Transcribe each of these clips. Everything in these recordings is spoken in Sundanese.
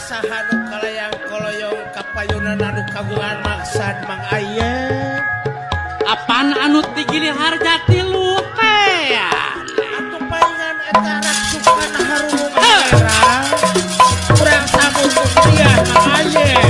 saha nu kalayang-koloyong kapayunan anu kagungan maksad Mang Ayep? Apaan anu tigili harga tilu tean? Atuh palingan eta raksukan harumung merah. Urang samutung dia Mang Ayep.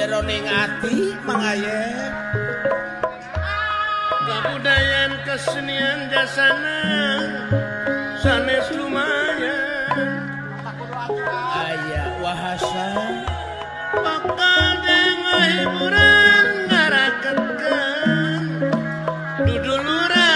Jeroning ati Mang Ayep. Kabudayan kesenian jasana sanes lumayan. Aya wahasa Bakal dengan hiburan ngaraketkeun duduluran.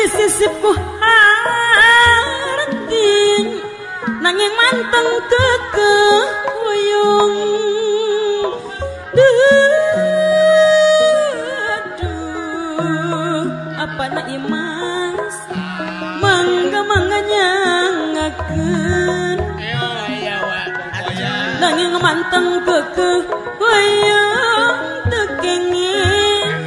disisipku hati nanging manteng kekeh wayung aduh apa na imas mangga nyangakeun nanging manteng kekeh wayung teu kenging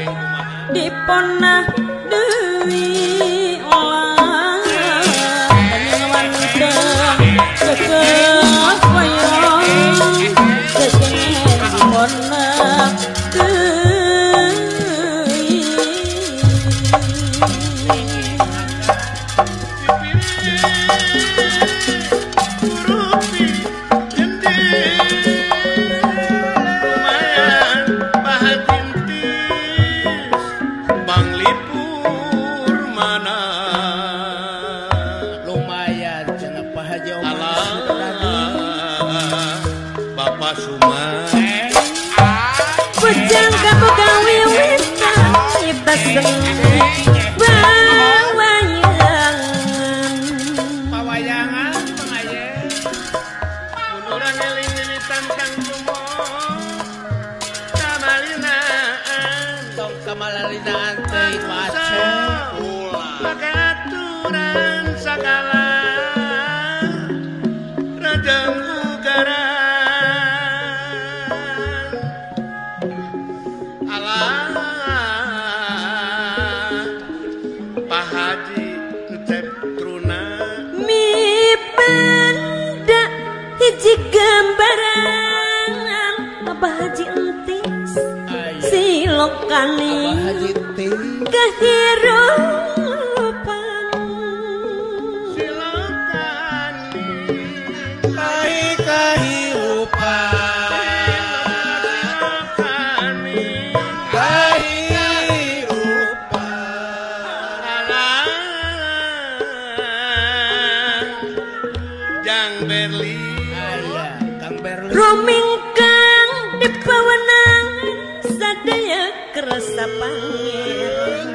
diponah deui olah nanging manteng kekeh wayung teu kenging diponah pawayangan pengaye munduran eling tantang tumong kamalinaan tong kamalinaan teh wace pakaturan sagala rajang gugaran silokani kehirupan silokani Jang Berli Kang Berli rumingkang di pawenang sadaya kerasa pangeran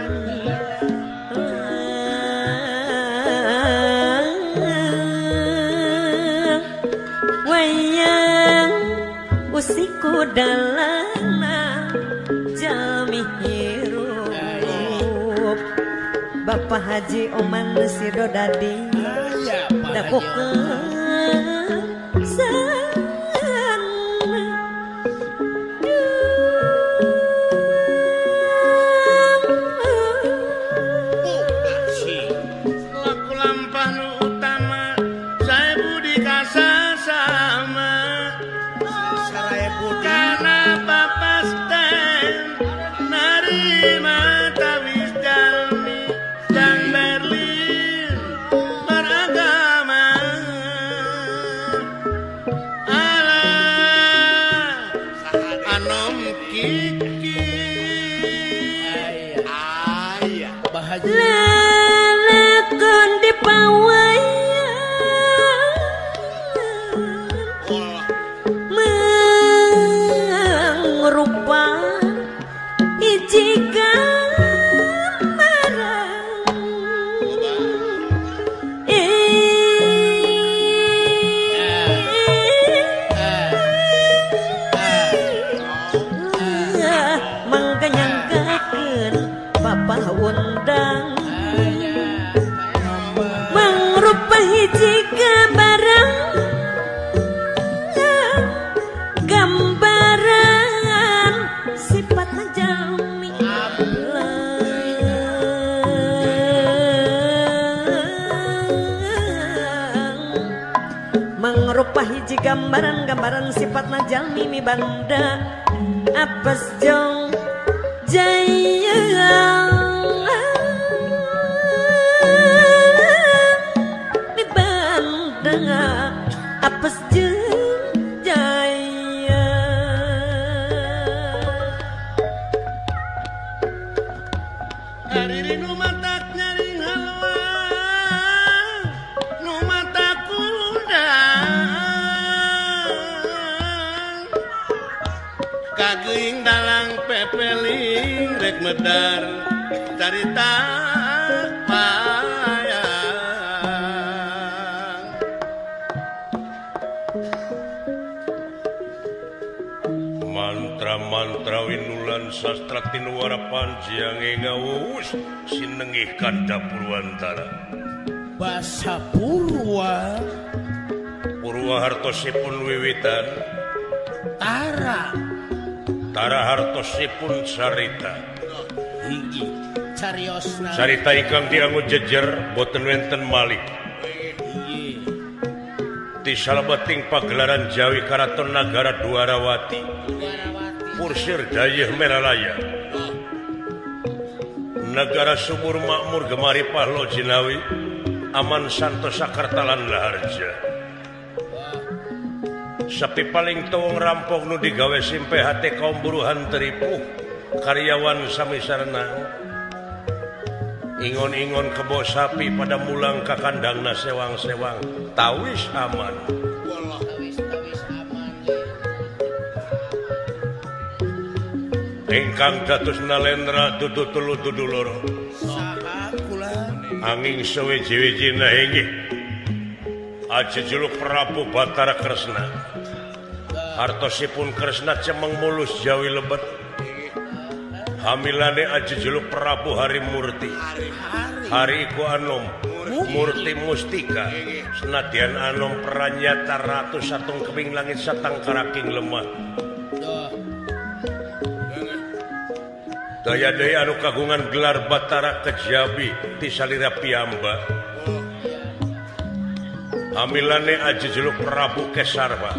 wayang usiku dalana jami hirup Bapak Haji Oman Sido Dadi dakukeun lelekon di pawayan mengrupa hiji gambaran mangga nyangkakeun Bapak undang mengrupa hiji gambaran sifatna jalmi mengrupa hiji gambaran sifatna jalmi mi banda apes jong jaya mi banda apes jeung jaya Hariri nu matak nyaring halwa nu matak undang kageuing dalang pepeling rek medar carita sastra tinuwara panjange ngawus sinengih kanda Purwantara. Basa Purwa hartosipun wiwitan Tara hartosipun carita. Hiji cariosna Carita ingkang dianggo jejer boten wenten malih. Ti salebeting pagelaran Jawi Karaton Nagara Dwarawati Pursir Dayeuh Meralaya Negara subur makmur gemari pahlo jinawi aman santos sakartalan laharja. Sapi paling tuwung rampok nu digawe simpe hate kaum buruhan teripuh karyawan sami sarena ingon-ingon kebo sapi pada mulang ka kandangna sewang-sewang tawis aman. Ingkang dados Nalendra dudu telu dudu loro. saha kula Anging sewiji-wijina inggih aji juluk Prabu Batara Kresna. Hartosipun Kresna cemeng mulus Jawi lebet. Hamilane aji juluk Prabu Harimurti. Hari iku anom Murti Mustika. Senadyan anom pranyata ratu satung keping langit satang karaking lemah. Daya-daya anu kagungan gelar Batara Kejabi ti salira piyamba. Hamilane aji juluk Prabu Kesarwa.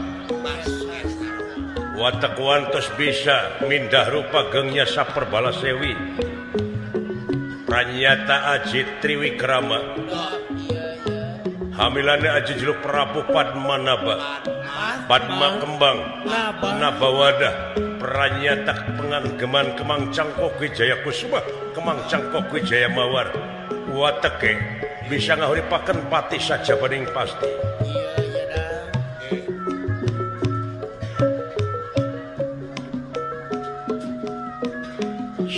Watak wantos bisa mindah rupa gengnya saperbala sewi. Pranyata aji Triwikrama. Hamilane aji juluk Prabu Padmanaba. Padma Kembang Nabawada. Pranyata penganggeman Kemang Cangkok Wijaya Kusuma Kemang Cangkok Wijaya Mawar. Wateke bisa ngahuripaken pati saja bening pasti.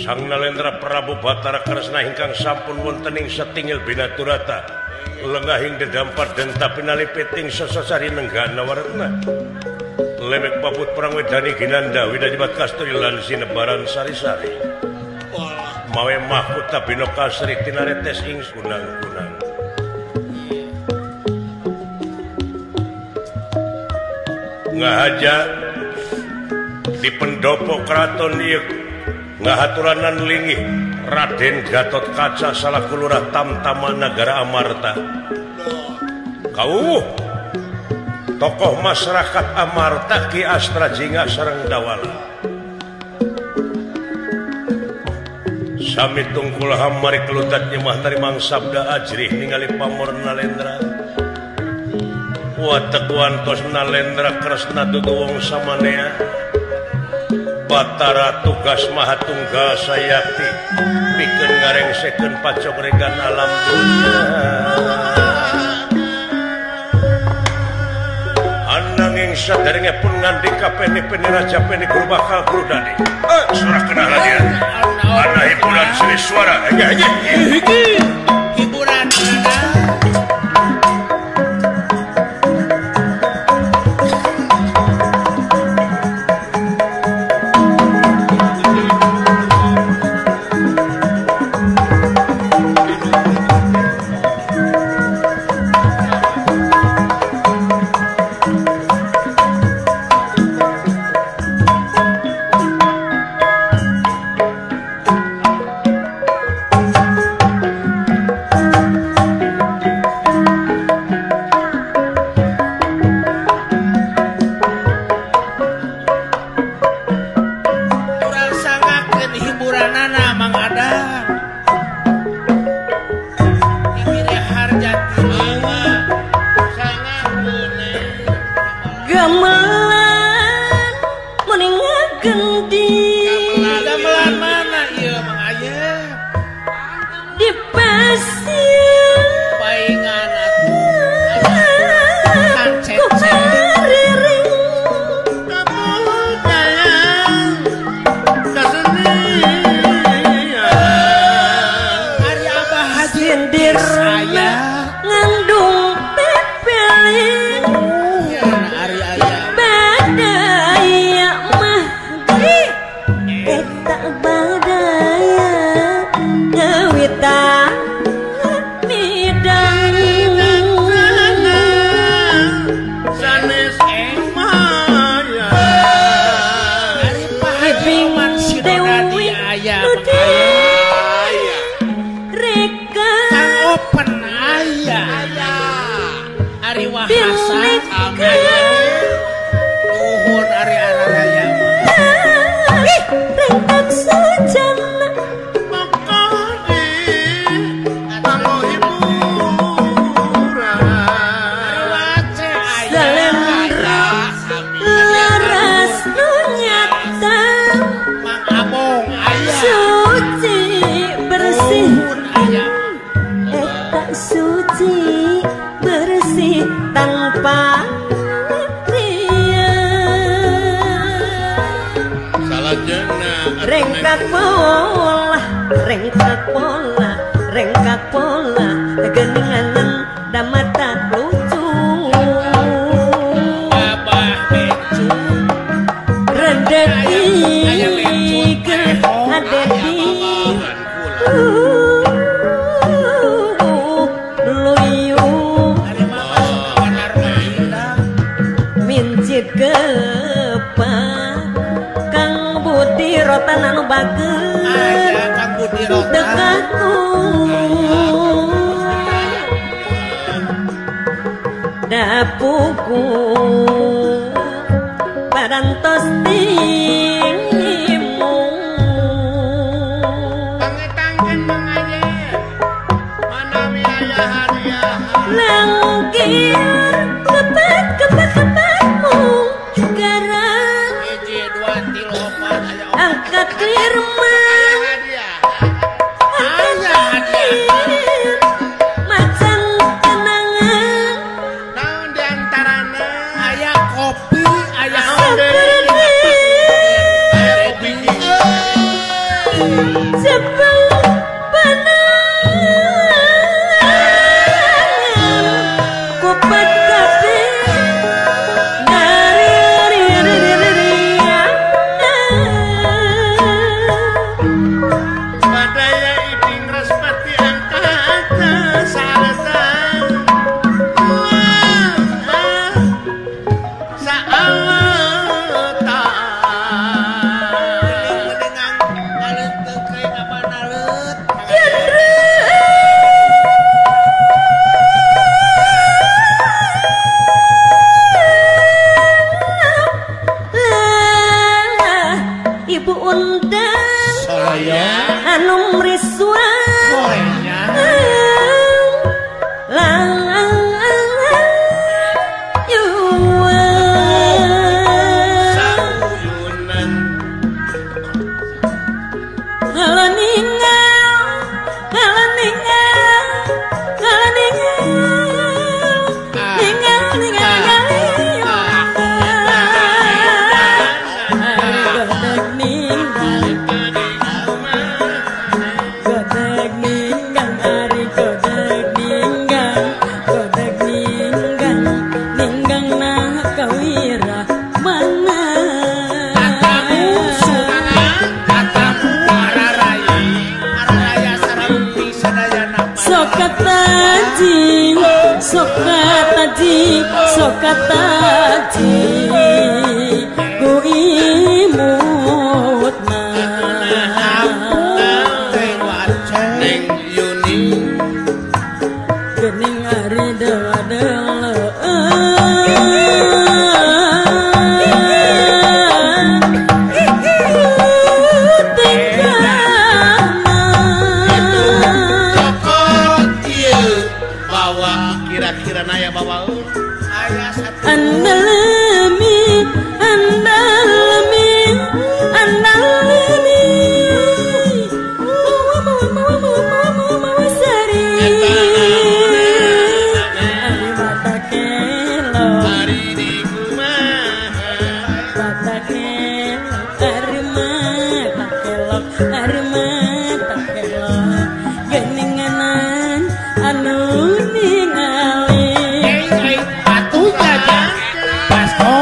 Sang Nalendra Prabu Batara Kresna ingkang sampun wonten ing setingil binaturata lengahing dedampat den tapi nalipiting sesasari nenggana waretna lemek paput perang wedani ginanda widajibat kasturi lan sinebaran sari-sari mawe mahkota bino kasri tinaretes ing kunang-kunang. Ngahaja di pendopo keraton ieu ngahaturanan linggih Raden Gatot Kaca salaku lurah Tamtama Nagara Amarta. Kawuh tokoh masyarakat Amarta Ki Astra Jingga sareng Dawala. Sami tungkul hamari kelutat nyemah narimang sabda ajrih ningali pamor Nalendra. Watek wantos Nalendra Kresna dudu wong samanea. Batara tugas Mahatunggal Sayakti pikeun ngarengsekeun pacongregan alam dunya. Ananging saderenge pun ngandika peni-peni raja peni guru bakal guru dadi. Surah kenal dia. Ana hiburan seni suara. hiburan Ari Wahasa Tuhun Ari Araraya Rengkak sujana tanpa dia rengkak pola geninganan damata lucu Abah becu redeki ke adedi luyu mincit kepa Kang Budi rotan anu bageus Kang Budi Rotan dekatku dapuku parantos timu pangetangkeun manganya manami aya hadiah langkir kepat-kepatmu garang hiji 2 3 4 aya angkat lirmang macan kenangan naon diantarana aya kopi aya kopi sebelum kupat kafe badaya iping raspati angkat saratan saawatan mendengang ngalet teu kayak abanalet Ibu undang saya anu mriswa koenya sayunan Sokataji ku imutna Neng Yuni gening ari dewa-dewa bawa kira-kira naya bawa aya satu andalami sari ari mata kelo hari di kumaha mata kelo ari mata kelo geninganan anu ningali batu jaja Basko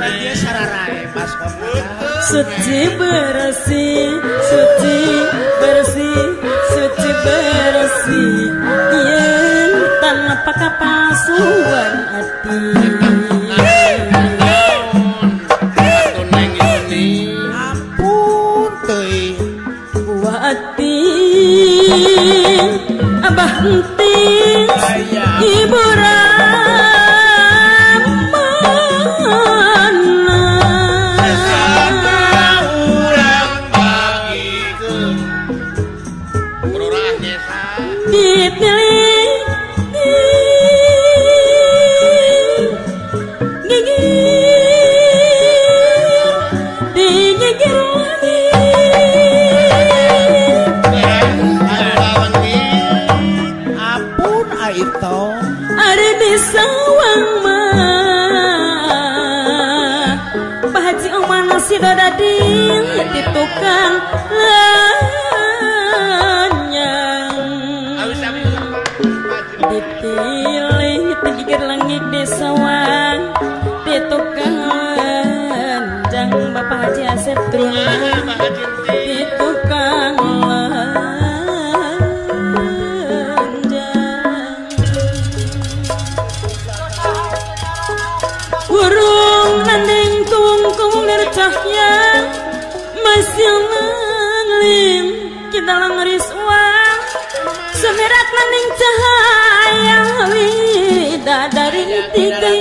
dia sararae Basko suci bersih yen tanpa kapasuan hati Atuh Neng Yuni ampun teuy buat hati abah henti Di tukang lanyang dipilih pinggir langit di sawang di tukang lanjang Bapak Haji Asep Truna di tukang lanjang burung nanding tungkung cahya masih langling kita langris uang semerat laning cahaya wida dari tiga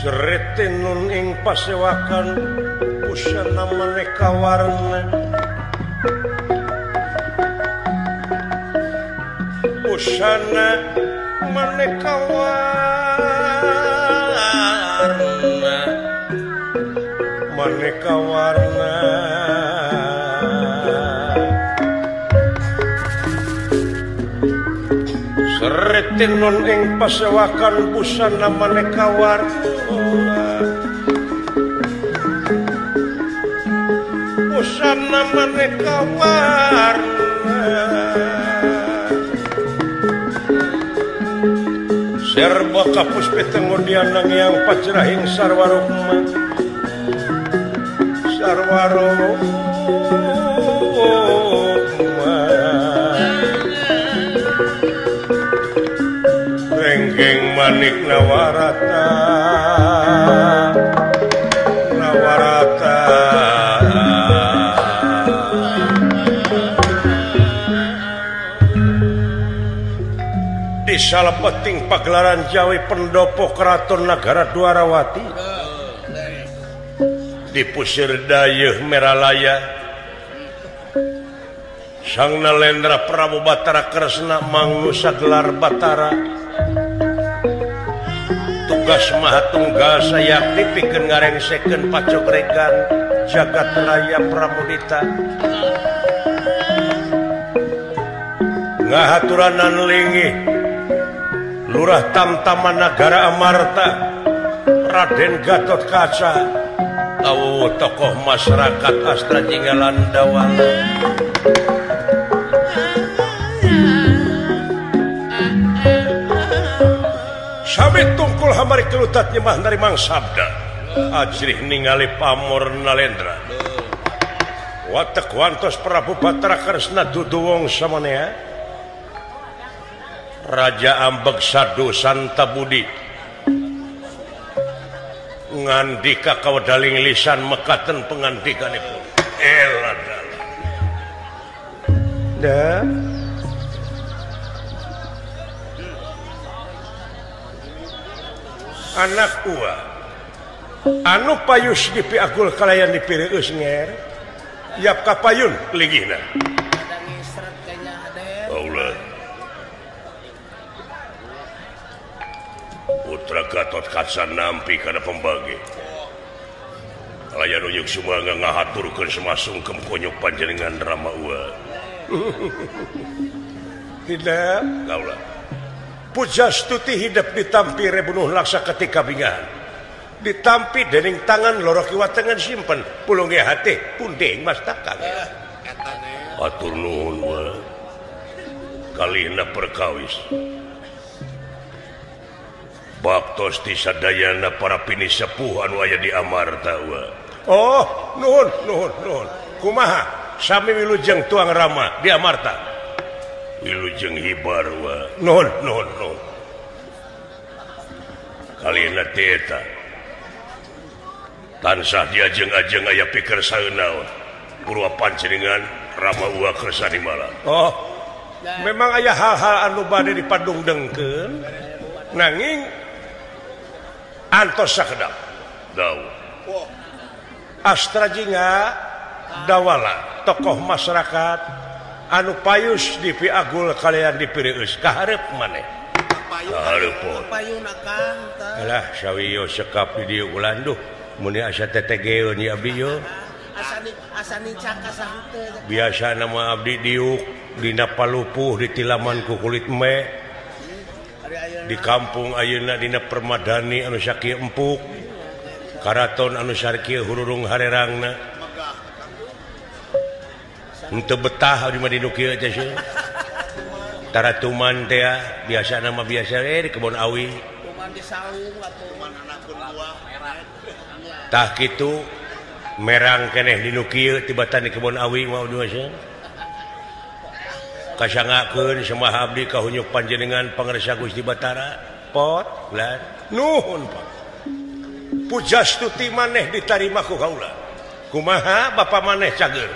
Sretinun ing pasewakan busana maneka warna busana maneka warna Seretin non ing pasewakan busana maneka warna busana maneka warna serba kapus petengudian nang yang pacrahing sarwarukma renggeng manik nawarata di salepeting pagelaran Jawi pendopo keraton Nagara Dwarawati di pusir dayeuh Meralaya Sang Nalendra Prabu Batara Kresna mangnu sagelar Batara tugas mahatunggal sayakti pikeun ngarengsekeun pacogregan jagat raya Pramudita ngahaturanan linggih Lurah Tamtama Nagara Amarta Raden Gatot Kaca tokoh masyarakat Astra Jinggalan Dawala Sami tungkul hamari kelutat nyemah narimang sabda ajrih ningali pamor Nalendra watek wantos Prabu Batara Kresna dudu wong samanea Raja Ambek Sadu Santabudi ngandika kawedaling lisan mekaten pengandikanipun eladala da anak ua anu payus dipiagul kalayan dipireueus nger yap kapayun linggihna Allah Putra Gatot Kaca nampi kana pembagi kalayan uyuk sumangga ngahaturkeun semasungkem konyok panjenengan Rama ua tidak kaulah Pujastuti hidup ditampi rebunuh laksa ketika bingahan ditampi dening tangan loro kiwa tengen simpen pulung ge hate punding mastakan atur nuhun wa kalihna perkawis baktos ti sadayana para pini sepuh anu aya di Amarta wa oh nuhun kumaha sami wilujeng tuang Rama di Amarta wilujeng hibar wa nuhun kalihna eta tansah diajeng-ajeng aya pikir saeunaon purwa panjenengan Rama ua kersani malam oh memang aya hal-hal anu bade dipadungdengkeun nanging antos sakedap daw Astra Jingga Dawala tokoh masyarakat anu payus dipiagul kalian dipireueus kaharep maneh kaharep payun akang teh alah sawiyo sekap di dieu ulan duh mun asa tetegeun ya abdi yo asani caka sahuteu biasa nama abdi diuk dina palupuh ditilaman ku kulit me di kampung ayeuna dina Permadani anu sakieu empuk karaton anu sakieu hururung harerangna henteu betah di madinu kieu teh sih taratuman teh biasa nama biasa di kebon awi tuman di saung atuh mananakeun buah tah kitu merang keneh dinu kieu tibatan di kebon awi mau dua sih kasangakeun semaha abdi kahunyuk panjenengan pangarsa Gusti Batara pot lan nuhun Pak pujastuti maneh ditarima ku kaula kumaha bapa maneh cager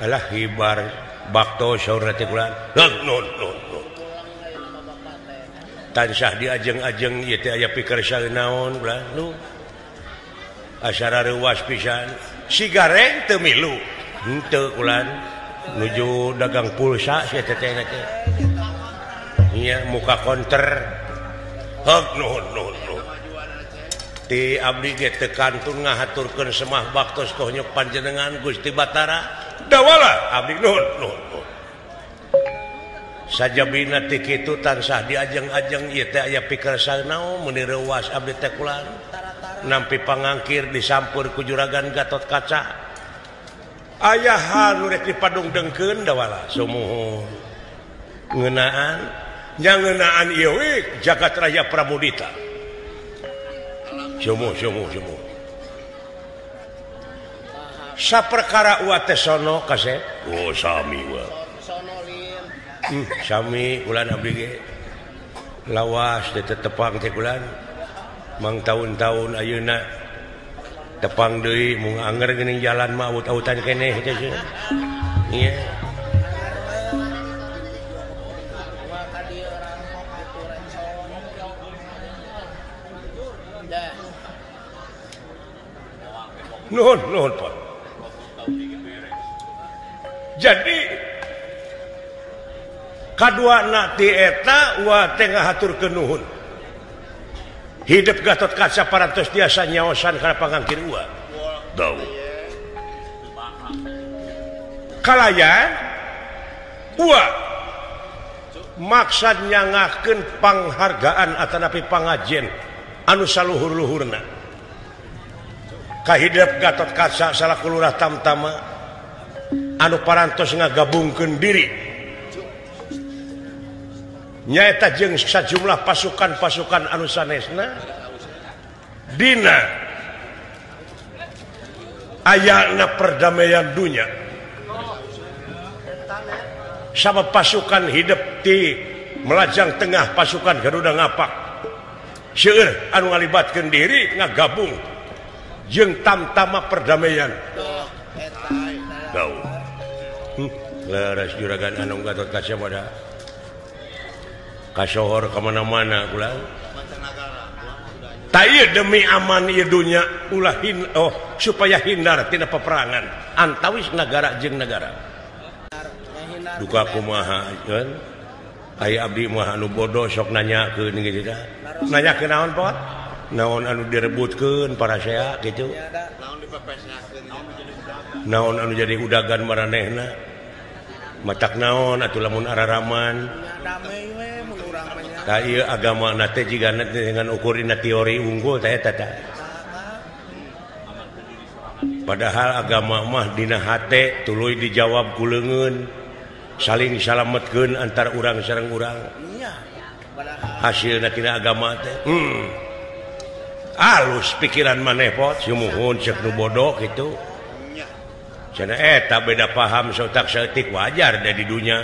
alah hibar bakto saur teh kula nuhun tansah diajeng-ajeng ieu teh aya pikir saeunaon kula nu asara reuwas pisan sigareng teu milu henteu kulan nuju dagang pulsa sia tetehna teh nya muka konter heg nuhun ti abdi ge teu kantun ngahaturkeun semah baktos kohnyok panjenengan Gusti Batara Dawala abdi nuhun saja binati kitu tansah diajeng-ajeng ieu teh aya pikersana naon mun direuwas abdi teh kulan nampi pangangkir disampur ku juragan Gatot Kaca aya hal nu rek dipadung dengkeun da wala sumuhun ngeunaan nya ngeunaan ieu we jagat raya Pramudita sumuh saperkara ulah teh sono kasep oh sami wa sami ulan abdi ge lawas teh tepang teh ulan mang tahun-tahun ayeuna tepang deui mung anger geuning jalan mah aut-autan keneh teh ieu ieu nuhun Pak. Jadi kaduana ti eta wa teh ngahaturkeun nuhun. Hidup Gatot Kaca parantos tiasa nyaosan kana pangangkir ua. Dau. Kalayan ua maksad nyangakeun panghargaan atanapi pangajen anu saluhur-luhurna. Ka hidup Gatot Kaca salaku lurah Tamtama anu parantos ngagabungkeun diri nyaeta jeung sajumlah pasukan-pasukan anu sanesna dina ayana perdamaian dunia sama pasukan hidup di melajang tengah pasukan Garuda Ngapak seueur anu ngalibatkeun diri ngagabung jeung Tamtama perdamaian gau leres juragan anu Gatot Kaca pada kasohor kemana-mana ulah tak iya demi aman ieu dunya ulah supaya hindar tina peperangan antawis negara jeung negara duka kumaha kan aya abdi mah anu bodoh sok nanyakeun kitu tah nanyakeun naon Pak naon anu direbutkeun para sea kitu naon anu jadi udagan maranehna matak naon atuh lamun araraman ta ieu agama na teh jigana dengan ukurina teori unggul teh eta tah padahal agama mah dina hate tuluy dijawab ku leungeun saling salametkeun antara urang sareng urang hasilna tina agama teh alus pikiran maneh pot sumuhun ceuk nu bodoh kitu cenah eta beda paham sautak saeutik wajar da di dunya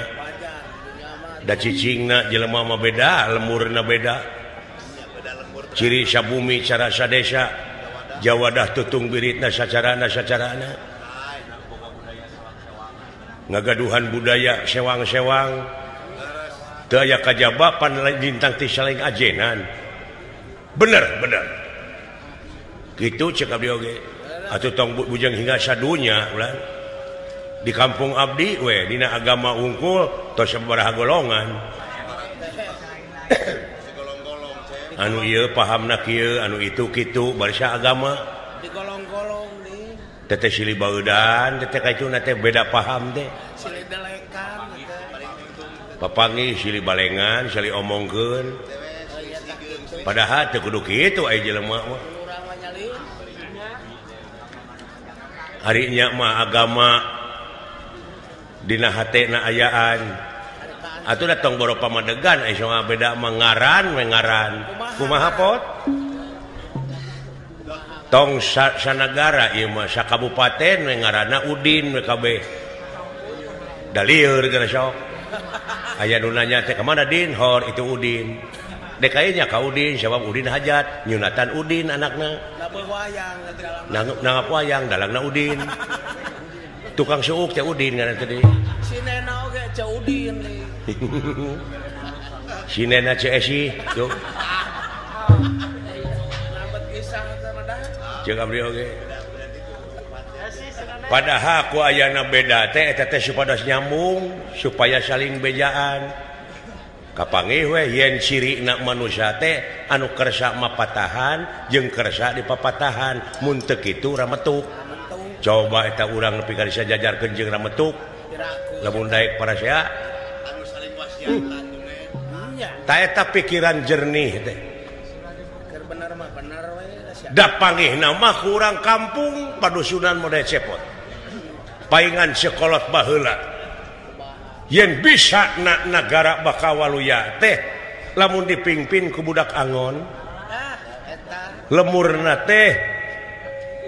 da cicingna jelema mah beda lemurna beda ciri sabumi cara sadesa jawadah tutung biritna sacarana ngagaduhan budaya sewang-sewang teu aya kajabapan lintang ti saling ajenan bener kitu ceuk abdi oge atuh tong bujang hingga sadunya ulah di kampung abdi we dina agama unggul tos sabaraha golongan anu ieu pahamna kieu anu itu kitu barisa agama digolong-golong deui teteh silih baeudan teteh kaituna teh beda paham teh silih dalekan papangi silih balengan silih omongkeun padahal teu kudu kitu aya jelema mah harinya mah agama dina hatena ayaan atuh datang boro pamadegan aya soal beda mengaran kumaha pot tong sanagara ieu mah sakabupaten ngaranna Udin we kabeh da lieur geus sok aya nu nanya teh ka mana Din hor itu Udin dek aya nya ka Udin sabab Udin hajat nyunatan Udin anakna nangap wayang dalangna Udin tukang suuk teh Udin ngaran teh sinena oge teh Udin sinena teh Esi tuh ceuk abdi oge padahal ku ayana beda teh eta teh supados nyambung supaya saling bejaan kapanggih we yen cirina manusia teh anu kersa mapatahan jeung kersa dipapatahan mun teu kitu rametuk coba eta urang nepi ka disajajarkeun jeung rametuk lamun daek para sea Taeta pikiran jernih teh. Da panggihna mah kurang kampung padusunan model cepot. Paingan sekolot baheula. Yen bisa na negara bakawaluya teh lamun dipingpin ku budak angon. Lemurna teh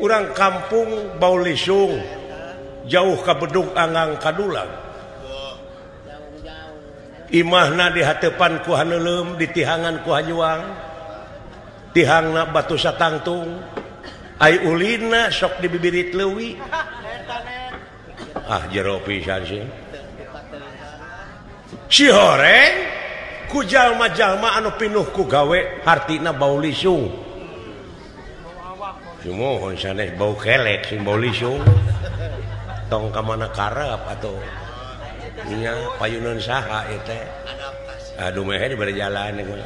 urang kampung bau lisung jauh ka bedug angang kadulang. Imahna di hatepan ku haneulem, di tihangan ku hanyuang, tihangna batu satangtung, ai ulina sok di bibirit leuwih. Jero pisan sih. Si horeng ku jalma-jalma anu pinuh ku gawe hartina bau lisung. Sumohon sanes bau kelek sing bau lisung. Tong ka mana karep atuh. Nya payunan saha ieu teh. Aduh meh di bari jalan geus.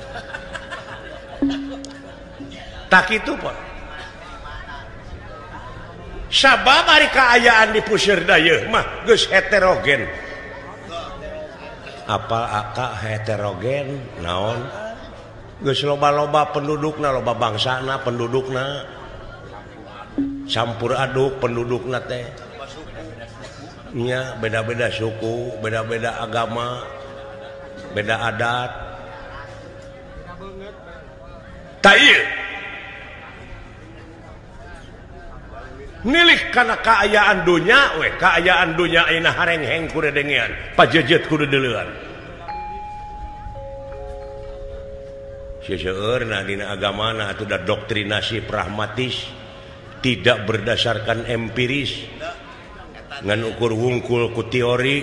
Tak kitu Pak. Sabab ari kaayaan di puseur dayeuh mah geus heterogen. Apal aka heterogen naon? Geus loba-loba pendudukna, loba bangsana pendudukna. Campur aduk pendudukna teh. Nya beda-beda suku, beda-beda agama, beda adat. Ta ieu nilik kana kaayaan dunya we, kaayaan dunya ayeuna harengheng ku dedengean, pajejet ku deuleuan. Seseueurna dina agamana atuh da doktrinasi pragmatis, tidak berdasarkan empiris. Ngan ukur wungkul ku teori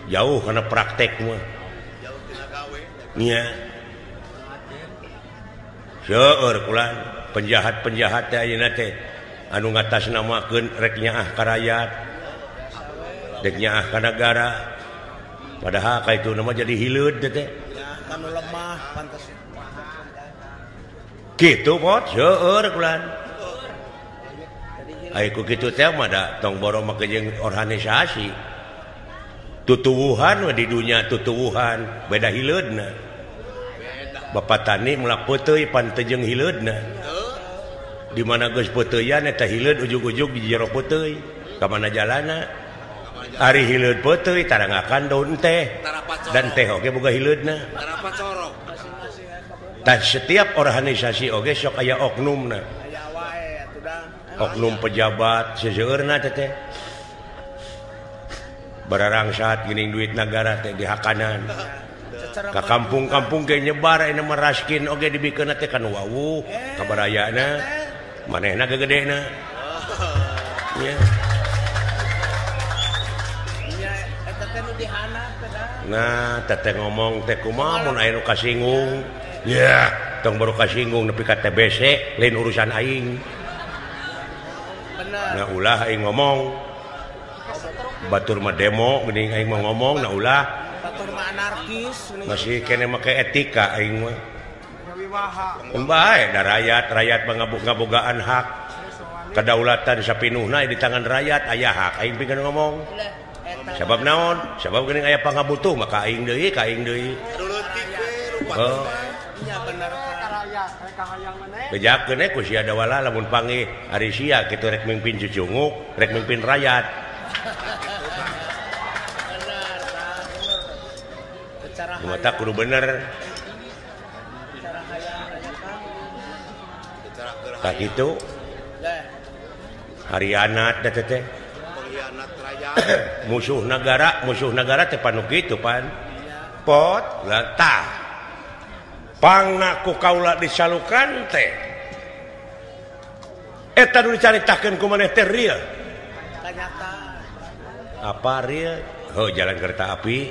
jauh karena praktek mah nya seueur kulan penjahat-penjahat teh ayeuna teh anu ngatasnamakeun rek nyaah ka rakyat rek nyaah ka negara padahal ka itu nama jadi hileud teh anu lemah pantes kitu pot seueur kulan. Aiku kitu teh mah da tong boro make jeung organisasi. Tutuwuhan we di dunya tutuwuhan beda hileudna. Bapak tani mulak peuteuy pan teu jeung hileudna. Di mana geus peuteuyan eta hileud ujug-ujug di jero peuteuy. Ka mana jalanna? Ari hileud peuteuy tarangakan daun teh. Dan teh oge boga hileudna. Dan setiap organisasi oge sok aya oknumna. Oknum pejabat seseueurna teh bararang saat geuning duit negara teh dihakanan ka kampung-kampung ge nyebar aya mah raskin oge dibikeun teh kan wawuh kabarayana manehna gegedena nya eta teh nu dihanap teh nah teteh ngomong teh kumaha mun aya nu kasinggung ya tong baru kasinggung nepi ka TBC lain urusan aing. Nah ulah aing ngomong batur mah demo geuning aing mah ngomong nah ulah batur mah anarkis masih kene make etika aing mah bae da rakyat ngabogaan hak kedaulatan sapinuhna di tangan rakyat aya hak aing pikeun ngomong sabab naon sabab geuning aya pangabutuh maka aing deui ka aing deui nya bener bejakeun ku sia dawala lamun panggih ari sia kitu rek mimpin cucunguk rek mimpin rakyat mata kudu bener tak itu harianat da teh musuh negara teh panu kitu pan pot latah pangna ku kaula disalukan teh eta nu dicaritakeun ku maneh teh real apa real oh jalan kereta api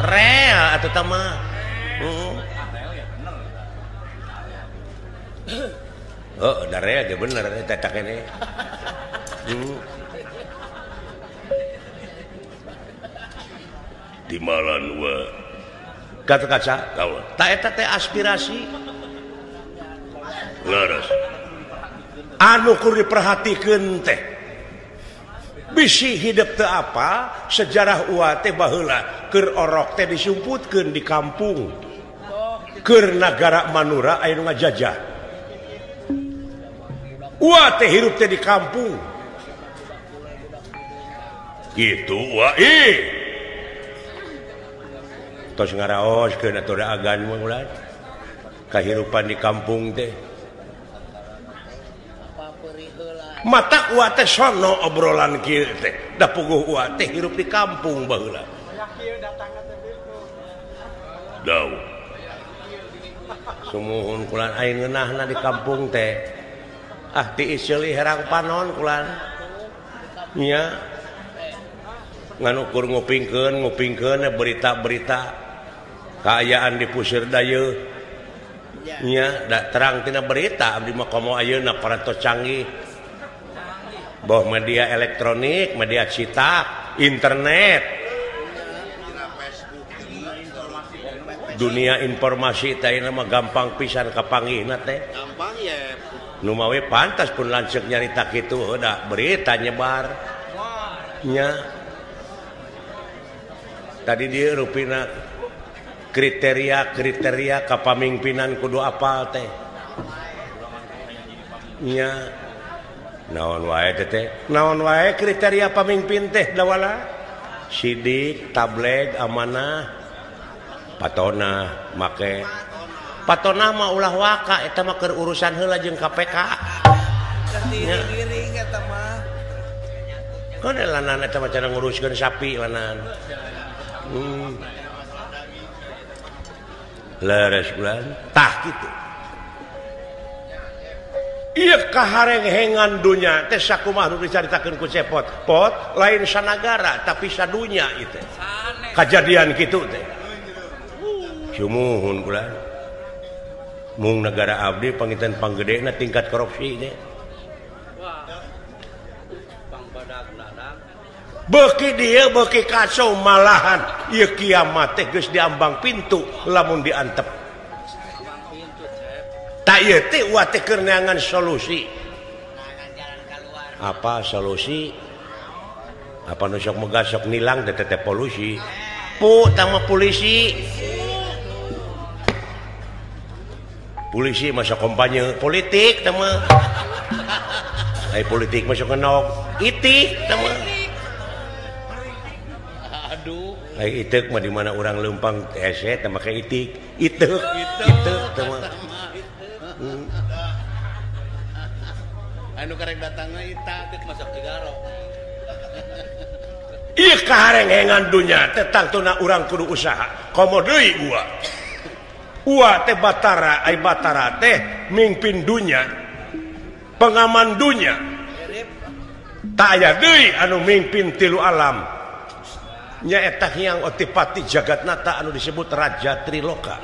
real atuh tah mah oh da real ge bener eta tak kene di malan wa kata-kata kaula ta eta teh aspirasi laras anu kudu diperhatikeun teh bisi hidup teu apa sejarah uwa teh baheula keur orok teh disumputkeun di kampung keur nagara Manura aya nu ngajajah ulah teh hirup teh di kampung gitu wah tos ngaraoskeun atuh da agan mah ulah kahirupan di kampung teh mata ulah teh sono obrolan kieu teh da puguh ulah teh hirup di kampung baheula daw sumuhun kulan aya ngeunahna di kampung teh ti isili herang panon kulan nya ngan ukur ngupingkeun berita-berita kaayaan di puseur dayeuh nya da terang tina berita abdi mah komo ayeuna paratos canggih boh media elektronik media cetak internet dunia informasi teh mah gampang pisan kapanggihna teh gampang ya nu mawe pantas pun lanceuk nyarita kitu da berita nyebar nya tadi dia rupina kriteria kapamingpinan kudu apal teh nya naon wae kriteria pamimpin teh dawala sidik tableg amanah patona make patona mah ulah waka eta mah keur urusan heula jeung KPK giring eta mah kan lanan eta mah cara nguruskeun sapi lanan leres bulan tah kitu ieu kaharenghengan dunya teh sakumaha nu dicaritakeun ku Cepot pot lain sanagara tapi sadunya ieu teh kajadian kitu teh sumuhun bulan mung negara abdi panginten panggedena tingkat korupsi teh beuki dieu beuki kacau malahan ieu kiamat teh geus diambang pintu lamun diantep tak ieu teh ulah teh keur neangan solusi apa solusi apa nu sok megah sok nilang teh teh polusi pu tama polisi masuk kampanye politik teh mah ai politik masuk ngenog itik teh mah ai itek mah di mana urang leumpang hese teh make itik itek teh mah anu karek datangna ita teh masuk gegaro ieu kaharenghengan dunya teh tangtuna urang kudu usaha komo deui Ua teh batara ai batara teh mimpin dunya pengaman dunya tak aya deui anu mimpin tilu alam nya eta hyang otipati jagatnata anu disebut Raja Triloka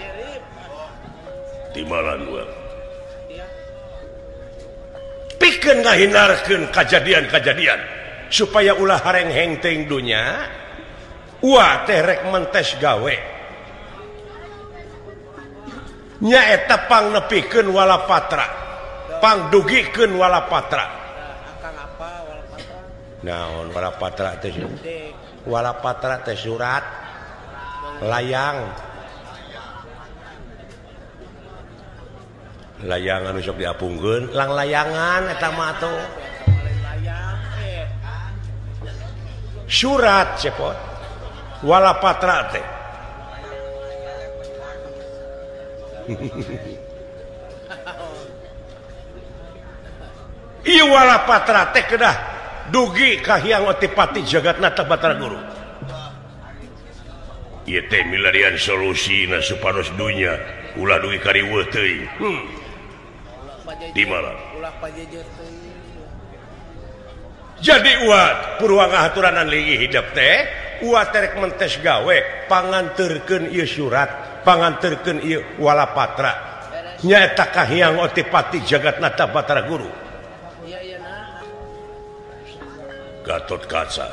timalan gua pikeun ngahinarkeun kajadian-kajadian supaya ulah harengheng teuing dunya ua teh rek mentes gawe nyaeta pang nepikeun walapatra pang dugikeun walapatra naon walapatra teh walapatra teh surat layang anu sok diapungkeun lang layangan eta mah atuh surat cepot walapatra teh ieu walapatra teh kedah dugi ka hyang otipati jagatnata Batara Guru ieu teh milarian solusina supados dunya ulah dugi kariweuh teuing di mana ulah pajejer teuing jadi uat purwa ngahaturanan linggih hidup teh uat terek mentes gawe panganterkeun ieu surat panganterkeun ieu walapatra nyaeta ka hyang otipati jagatnata Batara Guru Gatot Kaca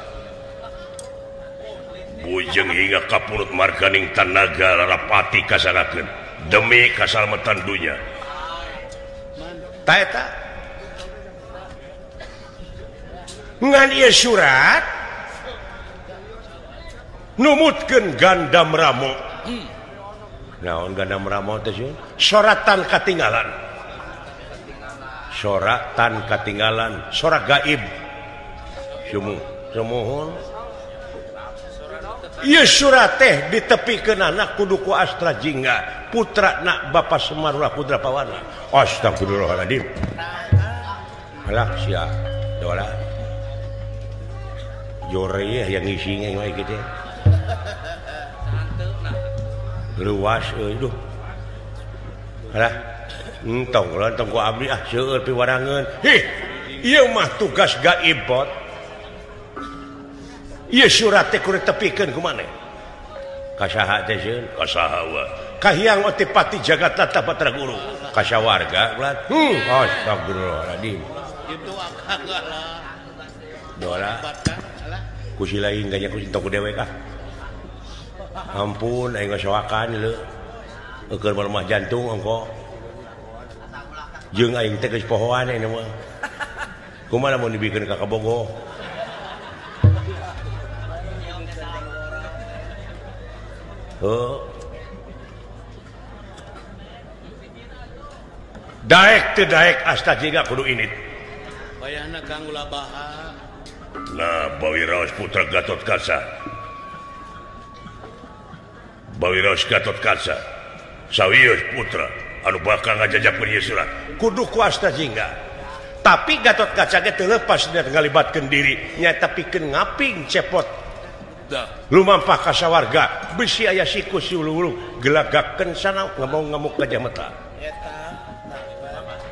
bujeng hingga kapurut marganing tanaga larapati kasanakeun demi kasalamatan dunya ta eta ngan ieu surat numutkeun gandam ramo. Naon gandam ramo teh sieun? Soratan katinggalan. Soratan katinggalan, sorak gaib. Semohon. Ieu surat teh ditepikeun anak kudu ku Astra Jingga, putrana Bapak Semarula Putra Pawana. Astagfirullahaladzim. Alah sia, dola. Jore yang ngisi we kitu. Luas euy duh. Alah, entong ku abdi seueur piwarangeun. Ieu mah tugas gaib pot. Ieu surat teh kudu tepikeun ku maneh. Ka saha teh sieun? Ka saha wa? Ka Hyang Otipati Jagatata Patra Guru. Ka sawarga ulah. Astagfirullahaladzim. Itu akagalah. Dola. Kusi lain ganya kusi tong ku dewe kah? Ampun aing ngasoakan leu. Keur melemah jantung engko. Jeung aing teh geus pohoan ini mah. Kumaha mun dibikeun ka Kabogo? Daek teu daek Asta Jingga kudu init. Bayana Kang ulah baha. Nah, Bawiraos putra Gatot Kaca. Bawiraos Gatot Kaca. Sawius putra anu bakal ngajajabkeun ieu surat. Kudu ku Asta Jingga. Tapi Gatot Kaca ge teu leupas dina ngalibatkeun diri nyaeta pikeun ngaping cepot. Lumampah ka sawarga bisi aya siku si ulu-ulu gelagakeun sana ngamuk ka jameta.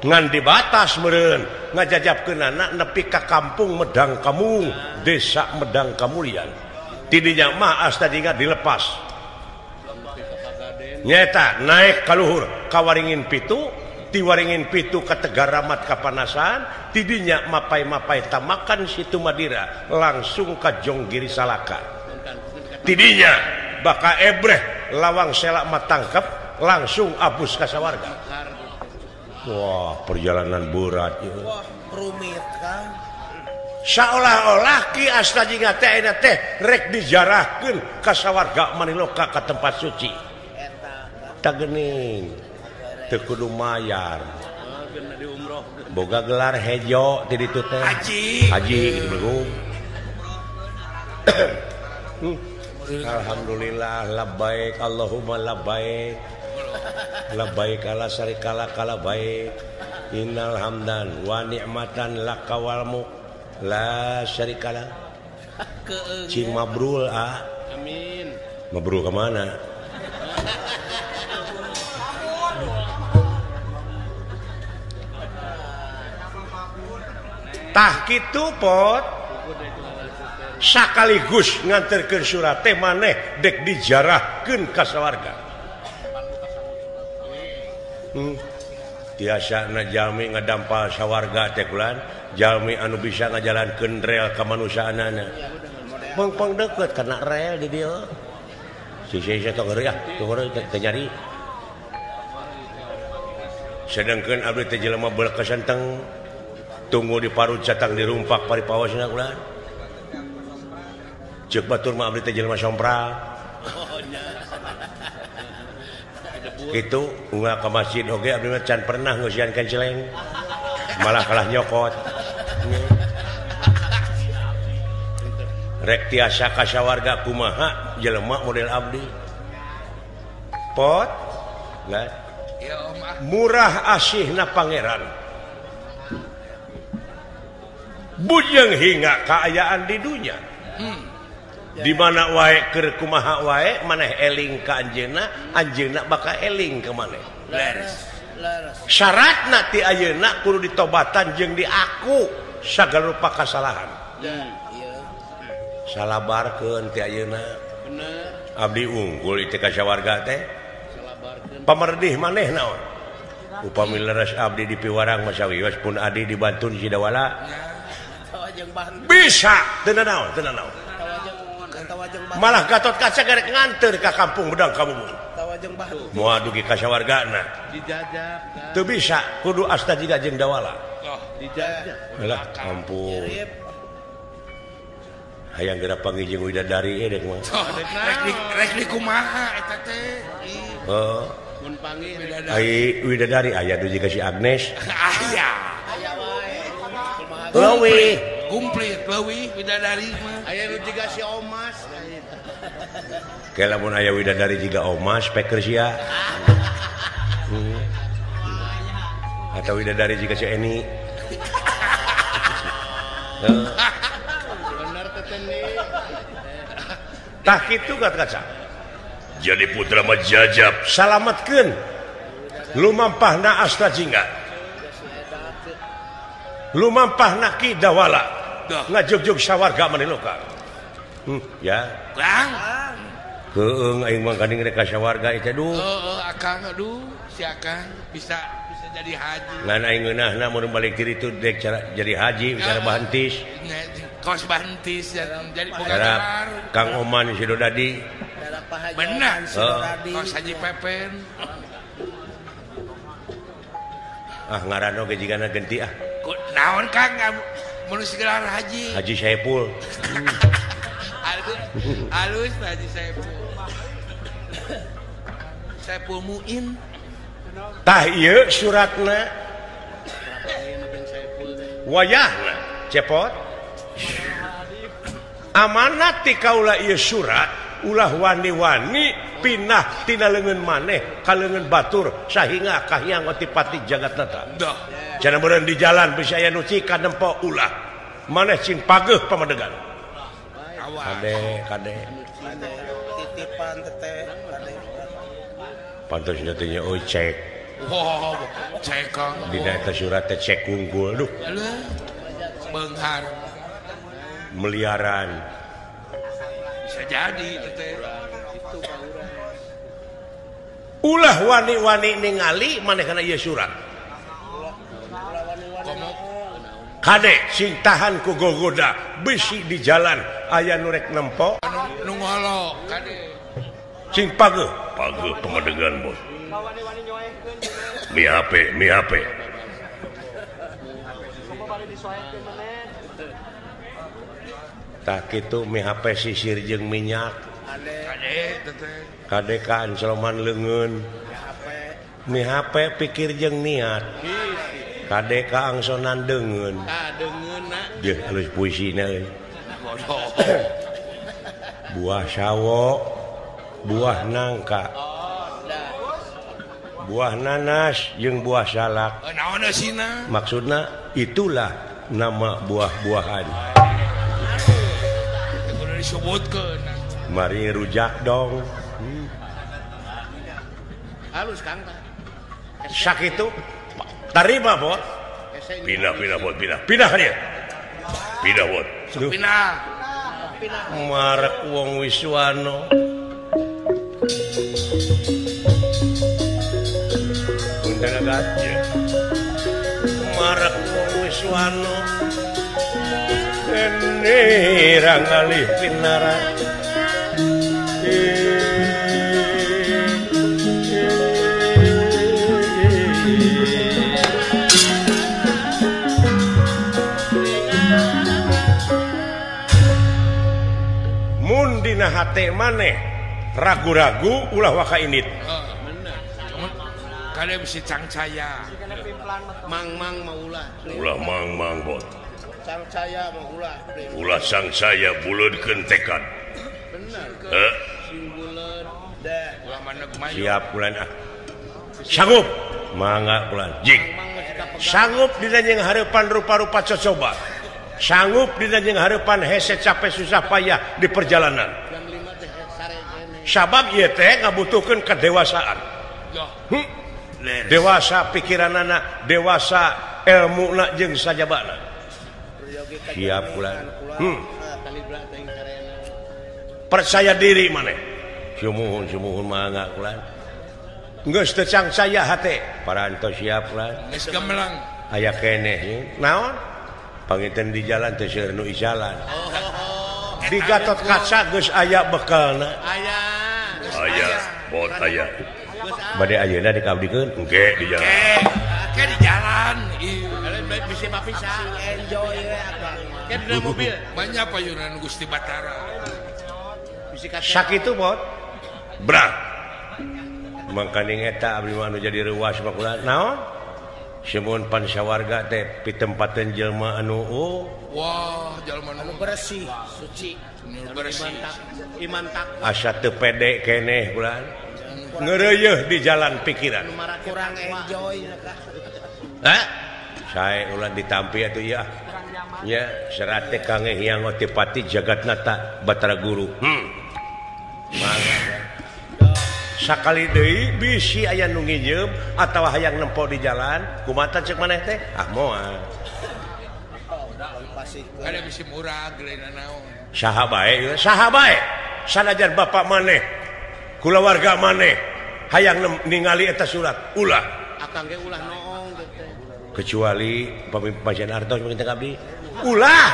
Ngan di batas meureun ngajajabkeun anak nepi ka kampung Medang Kamung, desa Medang Kamulian. Ti dinya mah Asta Jingga dilepas. Nyaeta naik ka luhur ka Waringin Pitu, ti Waringin Pitu ka Tegaramat kapanasan, ti dinya mapai-mapai tamakan situ Madira langsung ka Jonggiri Salaka. Tidinya baka ebreh lawang selak matangkep langsung abus ka sawarga. Wah, perjalanan berat ya. Wah, rumit kan. Seolah-olah Ki Asta Jingga teh eta teh rek dijarahkeun ka sawarga Maniloka ka tempat suci. Eta geuning teu kudu mayar. Boga gelar hejo ti ditu teh. Haji belum. Alhamdulillah labbaik Allahumma labbaik labbaik ala syarikala kala baik innal hamdan wa ni'matan laka wal mulk la syarikala. Cing mabrul Amin. Mabrul ke mana? Tah kitu pot sakaligus nganterkeun surat teh maneh dek dijarahkeun ka sawarga. Tiasana jalmi ngadampal sawarga teh kulan, jalmi anu bisa ngajalankeun rel kamanusaanana. Pang deukeut kana rel di dieu. Sisi tong ngeureui tong ngeureui teh nyari. Sedengkeun abdi teh jelema beul kesenteng tunggu di parut catang dirumpak paripawasna kulan. Cek batur mah abdi teh jelema sompral. Itu unggah ke masjid oge abdi mah can pernah ngeusian kenceleng. Malah kalah nyokot. Rek tiasa ka sawarga kumaha jelema model abdi. Pot. Nah. Murah asihna pangeran. Bujeng hingga kaayaan di dunia. Di mana wae keur kumaha wae maneh eling ka anjeunna bakal eling ka maneh. Leres. Syaratna ti ayeuna kudu ditobatan jeung diaku sagala rupa kasalahan. Salabarkeun ti ayeuna. Bener. Abdi unggul itu ka sawarga teh. Salabarkeun. Pamerdih maneh naon? Upami leres abdi di piwarang masawios pun adi dibantun Sidawala. Bisa, tenan naon. Malah Gatot Kaca garek nganter ka kampung Medang Kamung. Moal dugi ka sawargana. Dijajak. Teu bisa, kudu Asta Jingga jeung Dawala. Oh, dijajak. Alah, ampun. hayang geura panggil jeung widadari dek mah. Rek di kumaha eta teh. Heeh. Mun panggil Widadari aya nu jiga si Agnes. Aya. aya wae. Leuwih. Komplit leuwih widadari mah. Aya nu jiga si Omas. Ke lamun aya widadari jiga Omas peker sia. Atau widadari jiga si Eni. Bener teh ni. Tah kitu kaca. Jadi putra mah jajab salametkeun lumampahna asta jingga lumampahna ki dawala ngajugjug sawarga maniloka ya Kang keung aing mah gandeng rek ka sawarga eta duh akang aduh si akang bisa jadi haji ngan aing ngeunahna mun balik diri itu dek cara jadi haji bicara bahentis kos bahentis jadi boga cara gelar Kang Oman si Dodadi benar oh. kos Haji Pepen ngarano ge jigana genti naon Kang mun gelar haji Haji Saipul halus Haji Saipul Muin tah ieu suratna wayahna cepot amanat ti kaula ieu surat ulah wani-wani pinah tina leungeun maneh ka leungeun batur sahinga kahyang otipati jagatna dah cenah meureun di jalan bisa aya nu cika nempo ulah maneh cing pageuh pamadegan kade Titipan teteh. pantos nya teh cek wow cek Kang dina eta surat teh cek unggul duh beunghar miliaran bisa jadi teteh ulah wani-wani ningali manehna ieu surat kade sing tahan ku gogoda bisi di jalan aya nu rek nempo nu ngolo kade sing pageuh pamadegan bos mi HP tak kitu mi HP sisir jeung minyak kade teteh kade ka ansloman leungeun mi HP pikir jeung niat kade ka angsonan deungeun Deungeunna. Yeuh halus puisina euy buah sawo buah nangka buah nanas jeung buah salak naon eusina maksudna itulah nama buah-buahan kudu disebutkeun mari rujak dong Halus Kang tah. sakitu tarima bos pindah bos pindah ka dieu pindah bos pinah marek wong Wiswano punten gajah marek wong Wiswano ene rangalih pinara mun dina hate maneh ragu-ragu ulah waka init kade bisi cangcaya Mang maulah. ulah mang bot Sang saya mah ulah sang saya buleudkeun tekad bener. Sing buleud dah. ulah maneg mayu siap bulan sanggup mangga bulan jing Mang masih tak pegang. sanggup dina jeung hareupan rupa-rupa cocoba sanggup dina jeung hareupan hese capek susah payah di perjalanan Jam 5 teh sare kene. sabab ieu teh ngabutuhkeun kedewasaan yo dewasa pikiranana dewasa ilmuna jeung sajabana siap bulan Kalibra teh sarena. percaya diri maneh sumuhun mangga bulan geus teu cangcaya hate parantos siap bulan geus gemelang aya keneh naon panginten di jalan teh seueur nu isalan di Gatot Kaca geus aya bekalna aya bot aya bade ayeuna dikabdikeun engke di jalan ke di jalan ieu bisi papisah. Enjoy ya Akang. Kan di mobil. Banyak payunan Gusti Batara. Bisi kata. Sakitu pot. Brak. Mangkani eta abdi mah anu jadi reuas bakulah. Naon? Semun pan sawarga teh pitempateun jelema anu Wah, jalma Anu bersih, suci. bersih. Iman tak. asa teu pede keneh bulan. Ngeureuyeun di jalan pikiran. Kurang enjoy ya Kang. Hah? Sae ulah ditampi atuh ya. Ya, serat teh kange hiang otipati jagatnata Batara Guru. Mangga. Sakali deui bisi aya nu nginjem atawa hayang nempo di jalan, kumaha cek maneh teh? Ah moal. Ada bisi murah geleuna naon. Saha bae, sanajan bapak maneh, kulawarga maneh hayang ningali eta surat, ulah. Akang ge ulah noong gitu. Kecuali pamimpin artos minta abdi. Ulah.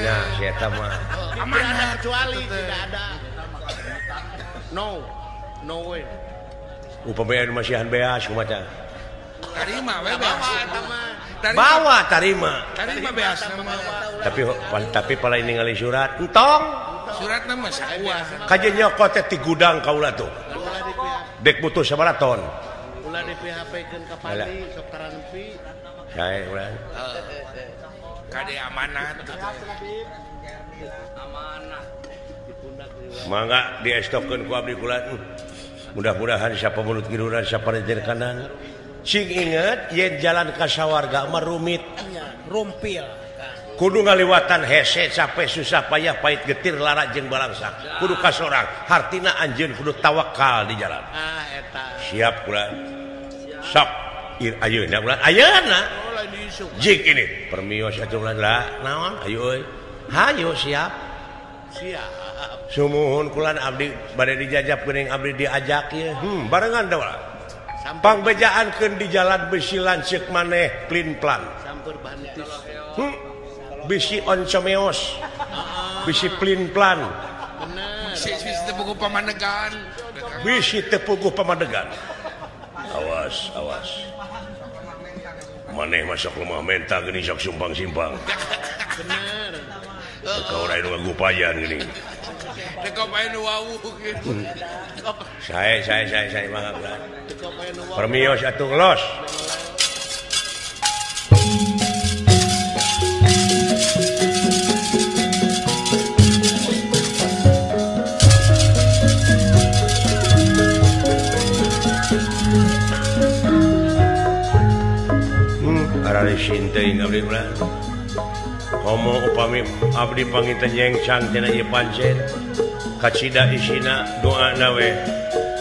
Nah, si eta mah. Tidak ada kecuali, tidak ada. No way. Upamanya masihan beas kumaha. Tarima we Bawa beas. eta mah. Bawa tarima. Tarima beas nama. Tapi pala ningali surat entong. Surat nama saua. Kaje nyokot teh ti gudang kaula tuh. Ulah di pihak. Dek butuh sabaraha ton. Ulah di PHP-keun ka Pandi sok taranpi. Sae urang. Kade amanat. Mangga diestopkeun ku abdi kula. Mudah-mudahan siapa mulut kiruran siapa rejer kanan. Sing inget yen jalan ka sawarga mah rumit. Rumpil. Kudu ngaliwatan hese capek susah payah pahit getir lara jeung balangsak. Kudu kasorang. Hartina anjeun kudu tawakal di jalan. Ah eta. Siap kula. Sok ayeuna kula. Ayeuna. Ulah diisuk. Jik ini permios atuh lah naon ayo euy. Hayo siap. Siap. Sumuhun kula abdi bade dijajab geuning abdi diajak ye. Barengan da ulah. Sampang bejaankeun di jalan bisi lanceuk maneh plin-plan. Sampur bantis. Bisi oncomeos. Bisi plin-plan. Bener. Si tepugu pamanegan. Bisi tepuguh pamadegan. Awas. Maneh masuk lemah menta geuning sok sumpang-simpang. Bener. Kau rai nu ngagupayan geuning. Dekop aya nu wau gitu. Sae mangga kula. Teu poe nu Permios atuh los. Arare sinteuing abdi kula. Homo upami abdi panginten nyengcang cenah ieu pancen. Kacida isina doana we.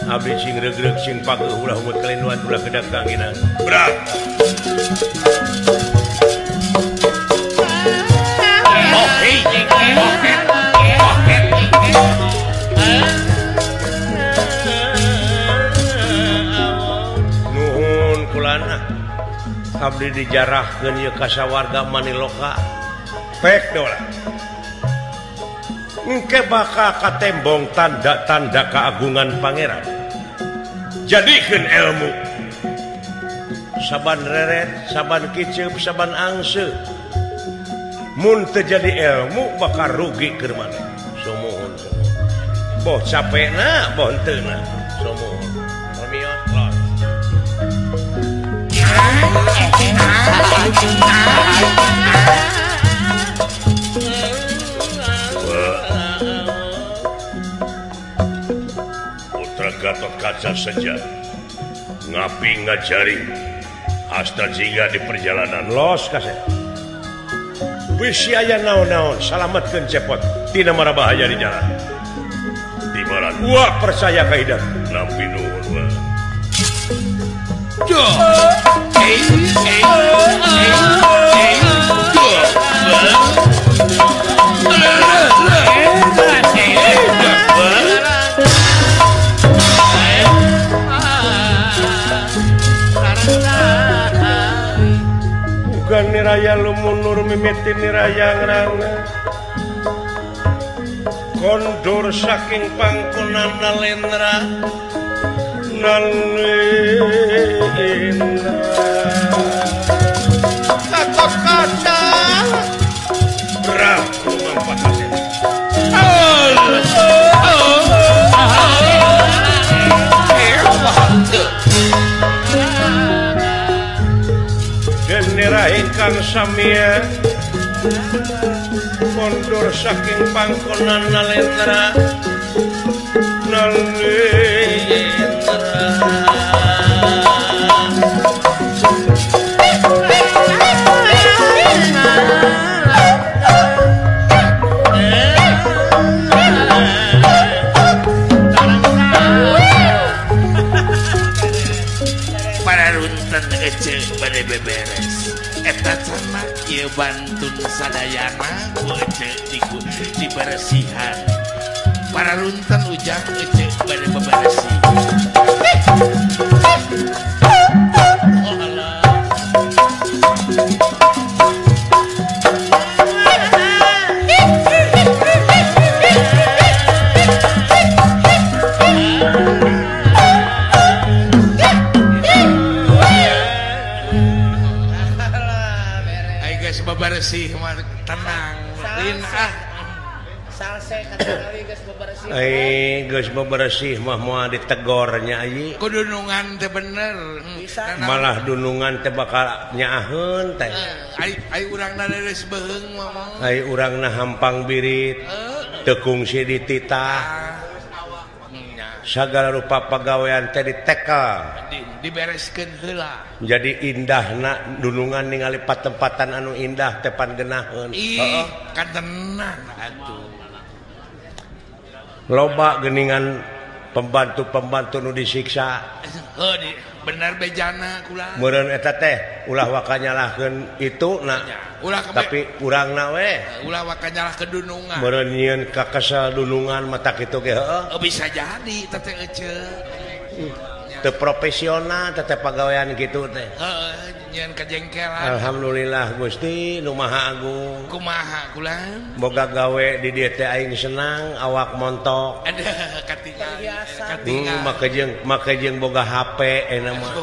Abdi cing regreg cing pageuh ulah umut kalenduan ulah kedak kanginan. Brak. Nuhun kulana. Abdi dijarahkeun ieu ka sawarga Maniloka. Pek dola. Engke bakal katembong tanda-tanda keagungan pangeran. Jadikeun ilmu. Saban reret, saban kiceup, saban angse. Mun teu jadi ilmu bakal rugi keur maneh. Sumuhun. Boh capekna, boh heuteuna. Sumuhun. Permios los. Putra Gatot Kaca saja ngapi ngajaring hasta jingga di perjalanan los kasih bisi aya naon-naon salametkeun cepot tina mara bahaya di jalan tibaran wah percaya ka hidat nampi nuhun wah bukan niraya lumunur mimiti niraya ngeranga kondur saking pangkunan nalendra nalendra Kang Samia kondur saking pangkonan Nalendra Bade beberes eta sama ieu bantun sadayana ku ece diberesihan para runten ujang ece bade beberesi bersih tenang lin salse kali geus bebersih geus bebersih mah moal ditegornya ieu kudunungan teh bener malah dunungan teh bakal nyaaheun teh ai urangna leres beheung mah ai urangna hampang birit teu kungsi dititah sagala rupa pagawean teh ditekel dibereskeun heula jadi indahna dunungan ningali patempatan anu indah tepan geunaheun heeh kan tenang atuh loba geuningan pembantu-pembantu nu disiksa bener bejana kula meureun eta teh ulah wakanyalahkeun itu tapi urangna we ulah wakanyalahkeun dunungan meureun nyieun ka kesel dunungan mata kitu ge heueuh bisa jadi teh ece teu profesional teh pagawean kitu teh heeh nyieun kajengkelan alhamdulillah Gusti nu Maha Agung kumaha kula boga gawe di dieu teh aing senang awak montok katingal make jeung boga HP eta mah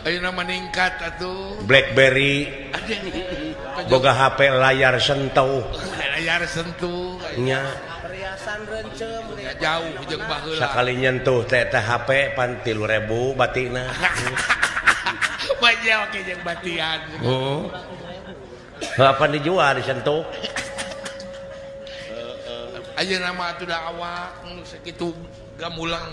ayeuna meningkat atuh BlackBerry boga HP layar sentuh nya perhiasan reuncem jauh jeung baheula sakali nyentuh teh HP pan 3.000 batina banyak oke jeung batian apa dijual disentuh ayeuna mah atuh da awak nu sakitu gamulang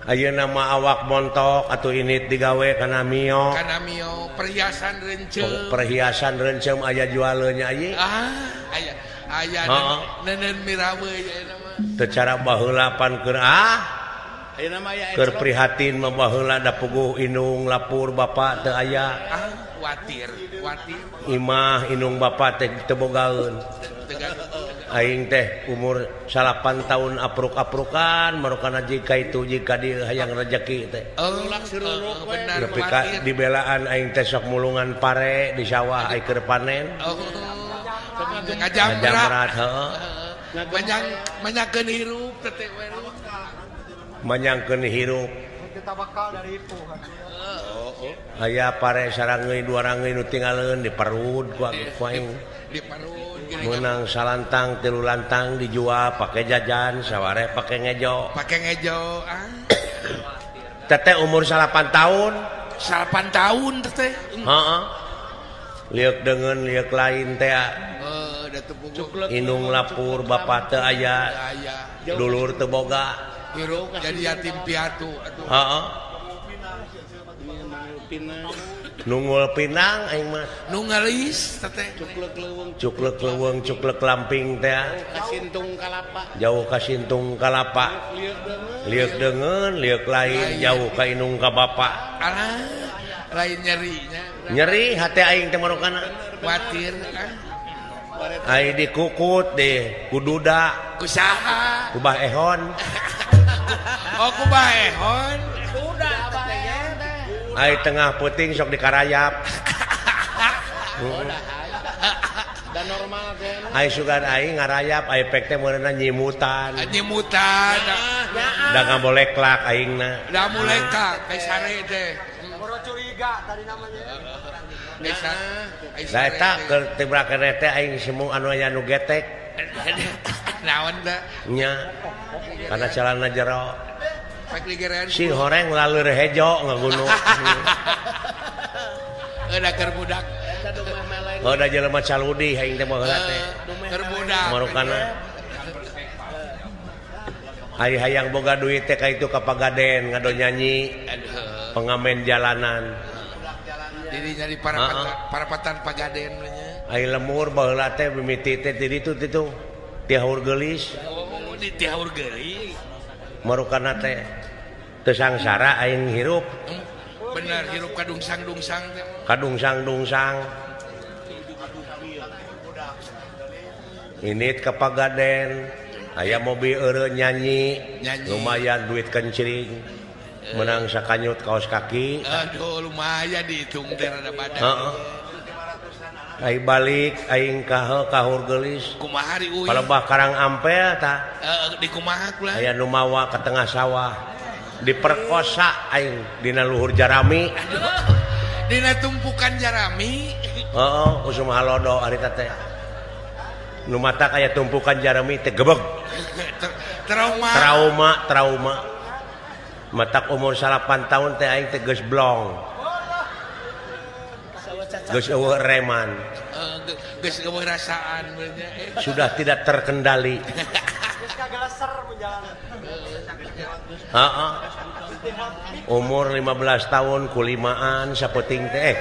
ayeuna mah awak montok atuh init digawe kana mio perhiasan reuncem aya jualeunnya ieu aya nenen mirawe ayeuna mah teu cara baheula pan keur ayeuna mah aya keur prihatin mah baheula da puguh indung lapur bapak teu aya watir imah indung bapak teh teu bogaeun aing teh umur 8 tahun apruk-aprukan marukana jika itu jika dieu hayang rezeki teh bener nepi dibelaan aing teh sok mulungan pare di sawah ai keur panen ngajamrat heueuh manyangkeun hirup teh manyangkeun hirup kita bakal dari itu aya pare sarangeui dua rangeui nu tinggalkeun diperud ku aing menang salantang 3 lantang dijual pakai jajan saware pakai ngejo teteh umur 8 tahun teteh heeh liuk dengan liuk lain teh indung lapur bapak teu aya dulur teu boga hirup jadi yatim piatu heeh nungul pinang aing mah nu ngelis teteh cuklek leuweung cuklek lamping teh kasintung kalapa jauh ka sintung kalapa liuk deungeun liuk lain jauh ka indung ka bapak lain nyeri hate aing teh marokana watir ai dikukut deh kududa kusaha kubah ehon kubah ehon kuda bae ai tengah puting sok dikarayap dan normal teh ai sugan aing ngarayap ai pek teh meunana nyimutan da ngaboleklak aingna da muleka kai sare teh moro curiga tadi namanya da eta keur tibra keneh teh aing semu anu aya nu getek naon da nya kana calana jero si horeng laleur hejo ngagunuk da keur budak da jelema caludi aing teh baheula teh. Terbudak. Marukana. Hayang boga duit teh ka itu ka Pagaden ngado nyanyi. Aduh. Pengamen jalanan. Jadi nyari parapatan Pagaden nya. Ai lemur baheula teh mimiti teh di ditu tihaur geulis. Oh, di tihaur geulis. Marukana teh teu sangsara aing hirup. Bener hirup kadungsang-dungsang teh. Kadungsang-dungsang. Init ka Pagaden. Aya mobil eureun nyanyi. Lumayan duit kencring. Menang sakanyut kaos kaki. Aduh lumayan dihitung teh rada badan. Heeh. Ai balik aing ka kahur geulis. Kumaha di uy? Palebah Karang Ampel tah. Di kumaha kula? Aya nu mawa ka tengah sawah. Diperkosa aing dina luhur Jarami. Dina tumpukan Jarami. Heeh, usum halodo ari teh. Nu matak aya tumpukan Jarami teh gebeg. Trauma. Matak umur 8 tahun teh aing teh geus blong. Geus eueuh reman. Geus eueuh rasaan bener. Sudah tidak terkendali. Heeh. Umur 15 tahun kulimaan sapeting teh.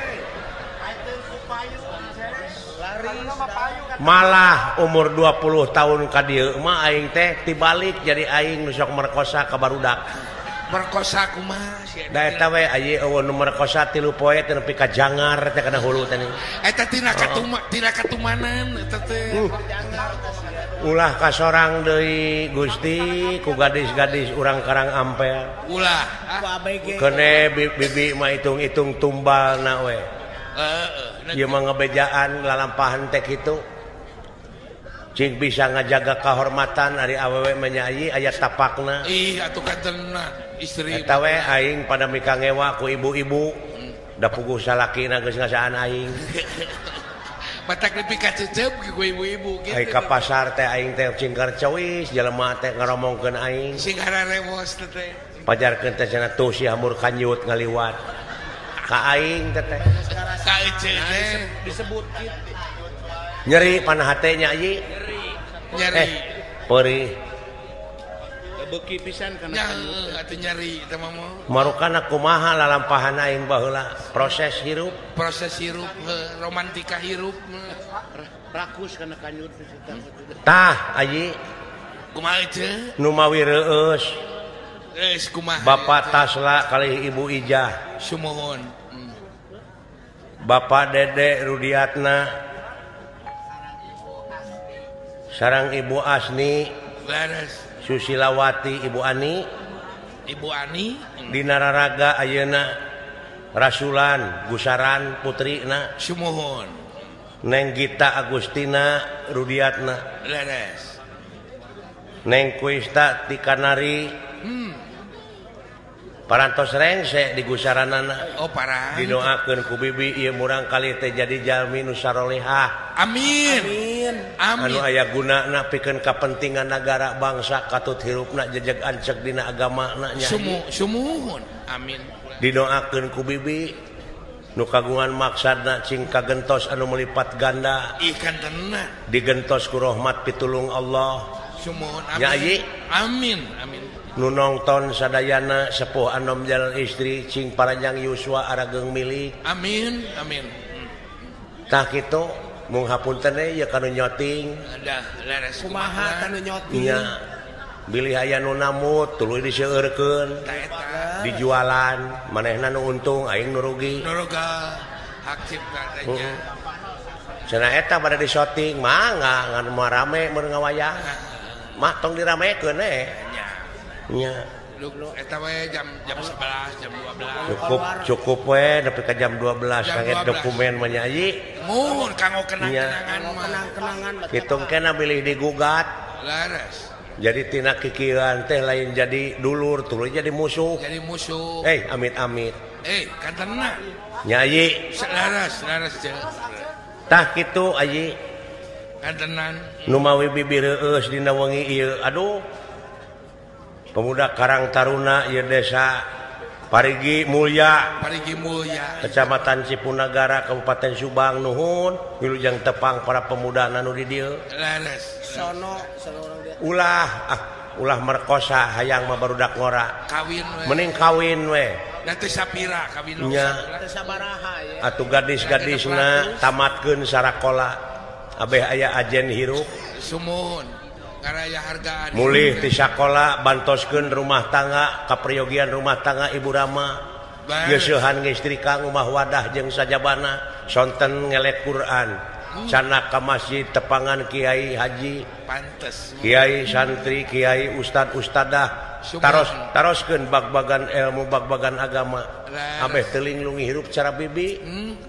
Malah umur 20 tahun ka dieu mah aing teh tibalik jadi aing nu sok merkosa ka barudak. Merkosa kumaha sia? Da eta we aya eueuh nu merkosa 3 poe teh nepi ka jangar teh kana hulu teh. Eta tina katumanan eta teh. Ulah kasorang deui Gusti ku gadis-gadis urang Karang Ampel. Ulah. Kene bibi mah hitung-hitung tumbalna we. Ieu mah ngebejaan lalampahan teh kitu. Cing bisa ngajaga kehormatan ari awewe menyanyi aya tapakna. Ih atuh kantenna istri. Eta we aing pada mika ngewa ku ibu-ibu. Da puguh salakina geus ngasaan aing. Batak nepi ka cecep ku ibu-ibu kitu. Ai ka pasar teh aing teh cingkar ceuis jelema teh ngaromongkeun aing. Sing hararewos teh. Pajarkeun teh cenah tuh si hamur kanyut ngaliwat. Ka aing teh teh. Ka ece teh disebut kitu. Nyeri panah hate nya ieu. Nyeri. Perih. Beuki pisan kana Nya atuh nyeri teh mah. Marukana kumaha lalampahan aing baheula proses hirup. Proses hirup romantika hirup. rakus kana kanyut Tah aji kumaha teh? Nu mawi reueus. Kumaha? Bapak Tasla kali Ibu Ijah. Sumohon. Bapak Dede Rudiatna. Sarang Ibu Asni. Laras. Susilawati Ibu Ani. Ibu Ani. Dina Raraga ayeuna Rasulan Gusaran putrina. Sumohon. Neng Gita Agustina Rudiatna. Laras. Neng Kuista Tikanari. Parantos rengse di gusaranana. Oh parah. Didoakeun ku bibi ieu murang kali teh jadi jalmi nu sarolehah. Amin. Anu aya gunana pikeun kapentingan negara bangsa katut hirupna jejeg ancek dina agamana nya. Sumuhun. Amin. Didoakeun ku bibi nu kagungan maksadna cing kagentos anu melipat ganda. Ikan tenang. Digentos ku rahmat pitulung Allah. Sumuhun. Amin. Ya Ayi. Amin. Amin. Nu nongton sadayana sepuh anom jalan istri cing paranjang Yuswa arageng milik. Amin. Amin. Tah kitu mung hapunten deui ya kanu nyoting. Dah laras kumaha kanu nyoting. Nya bilih aya nu namut tuluy diseueurkeun. Dijualan manehna nu untung aing nu rugi. Noroga hak cipta tanya. Cenah eta bade disoting mah ngan rame mun ngawayang. Mah tong diramekeun nya. Eta we jam 11 jam 12. Cukup we nepi ka jam 12 kangge dokumen mah nya Ayi. Muhun kanggo kenang-kenangan mah. Kenang-kenangan Kitung kena bilih digugat. Laras. Jadi tina kikiran teh lain jadi dulur tuluy jadi musuh. Jadi musuh. Amit-amit. Kan tenang. Nya Ayi. Laras je. Tah kitu Ayi. Kan tenang. Nu mawi bibir reueus dina wengi ieu aduh. Pemuda Karang Taruna ieu desa Parigi Mulya Kecamatan Cipunagara Kabupaten Subang nuhun wilujeng tepang para pemuda anu di dieu ulah merkosa hayang mah barudak ngora mending kawin we nanti sapira kawin nya atuh gadis-gadisna tamatkeun sarakola abeh aya ajen hirup sumun karaya hargaan mulih ti sakola bantoskeun rumah tangga kapriyogian rumah tangga Ibu Rama geuseuhan ngistrika ngumah wadah jeung sajabana sonten ngelek Quran cana ka masjid tepangan kiai haji pantes kiai santri kiai ustad ustadah taroskeun bag-bagan ilmu bag-bagan agama abeh teu linglung hirup cara bibi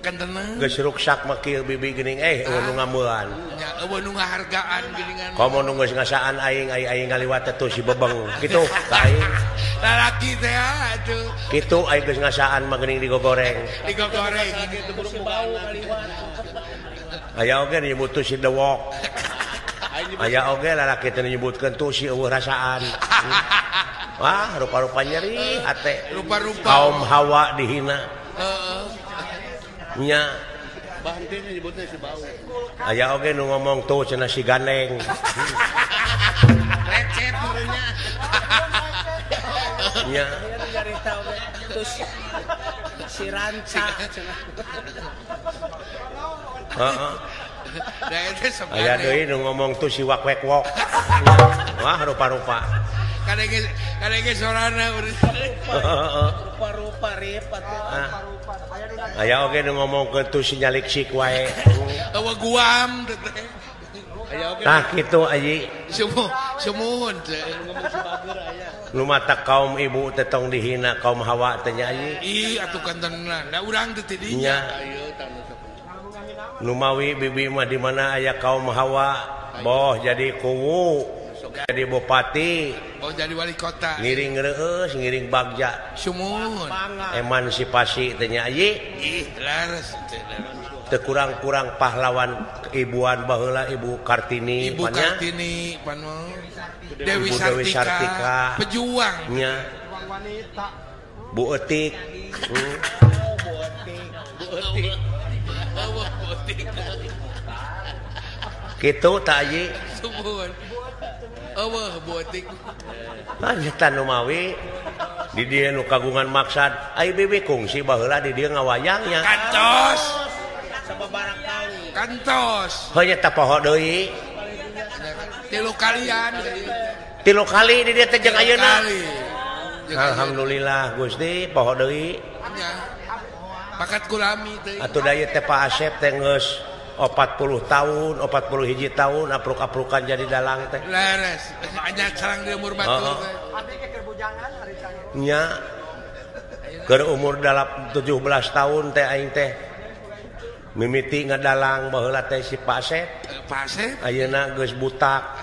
kan tenang geus ruksak mah kieu bibi geuning eueuh nu ngamuan nya eueuh nu ngahargaan geuningan komo nu geus ngasaan aing ngaliwat teh si bebeng kitu ka aing lalaki teh atuh kitu aing geus ngasaan mah geuning digogoreng gitu buru bau ngaliwat aya oge nyebut tu si dewok aya oge lalaki teh nyebutkeun tu si eueuh rasaan wah rupa-rupa nyeri hate rupa-rupa kaum Hawa dihina nya bahan teh nyebutna si bau aya oge nu ngomong tuh cenah si gandeng lecet meureunnya nya nyarita oge terus si ranca heeh da eta sok aya deui nu ngomong tuh si wak-wek-wok wah rupa-rupa kadenge sorana urang rupa-rupa rip atuh aya oge nu ngomongkeun tuh si nyalik sik wae eueuh guam teh tah kitu aji sumuhun teh nu mata kaum ibu teh tong dihina kaum Hawa teh nya aji ih atuh kan tenan da urang teh tidinya nu mawi bibi mah di mana aya kaum Hawa boh jadi kuwu jadi bupati oh jadi wali kota ngiring reueus ngiring bagja sumuhun emansipasi teh nya aji ih laras teu kurang-kurang pahlawan ibuan baheula Ibu Kartini Ibu Kartini pan Dewi Sartika pejuang nya Bu Etik kitu tak aji sumuhun eueuh Bu Etik eta nu mawi di dieu nu kagungan maksad ai bibi kungsi baheula di dieu ngawayangnya kantos sababarang kali kantos heuh nya poho deui tilu kali di dieu teh jeung ayeuna alhamdulillah Gusti poho deui pakat kulami teh atuh da ieu teh Pak Asep teh geus 40 tahun 41 tahun apruk-aprukan jadi dalang teh laras anya sareng di umur batur teh nya keur umur 17 tahun teh aing teh mimiti ngadalang baheula teh si Pak Asep ayeuna geus butak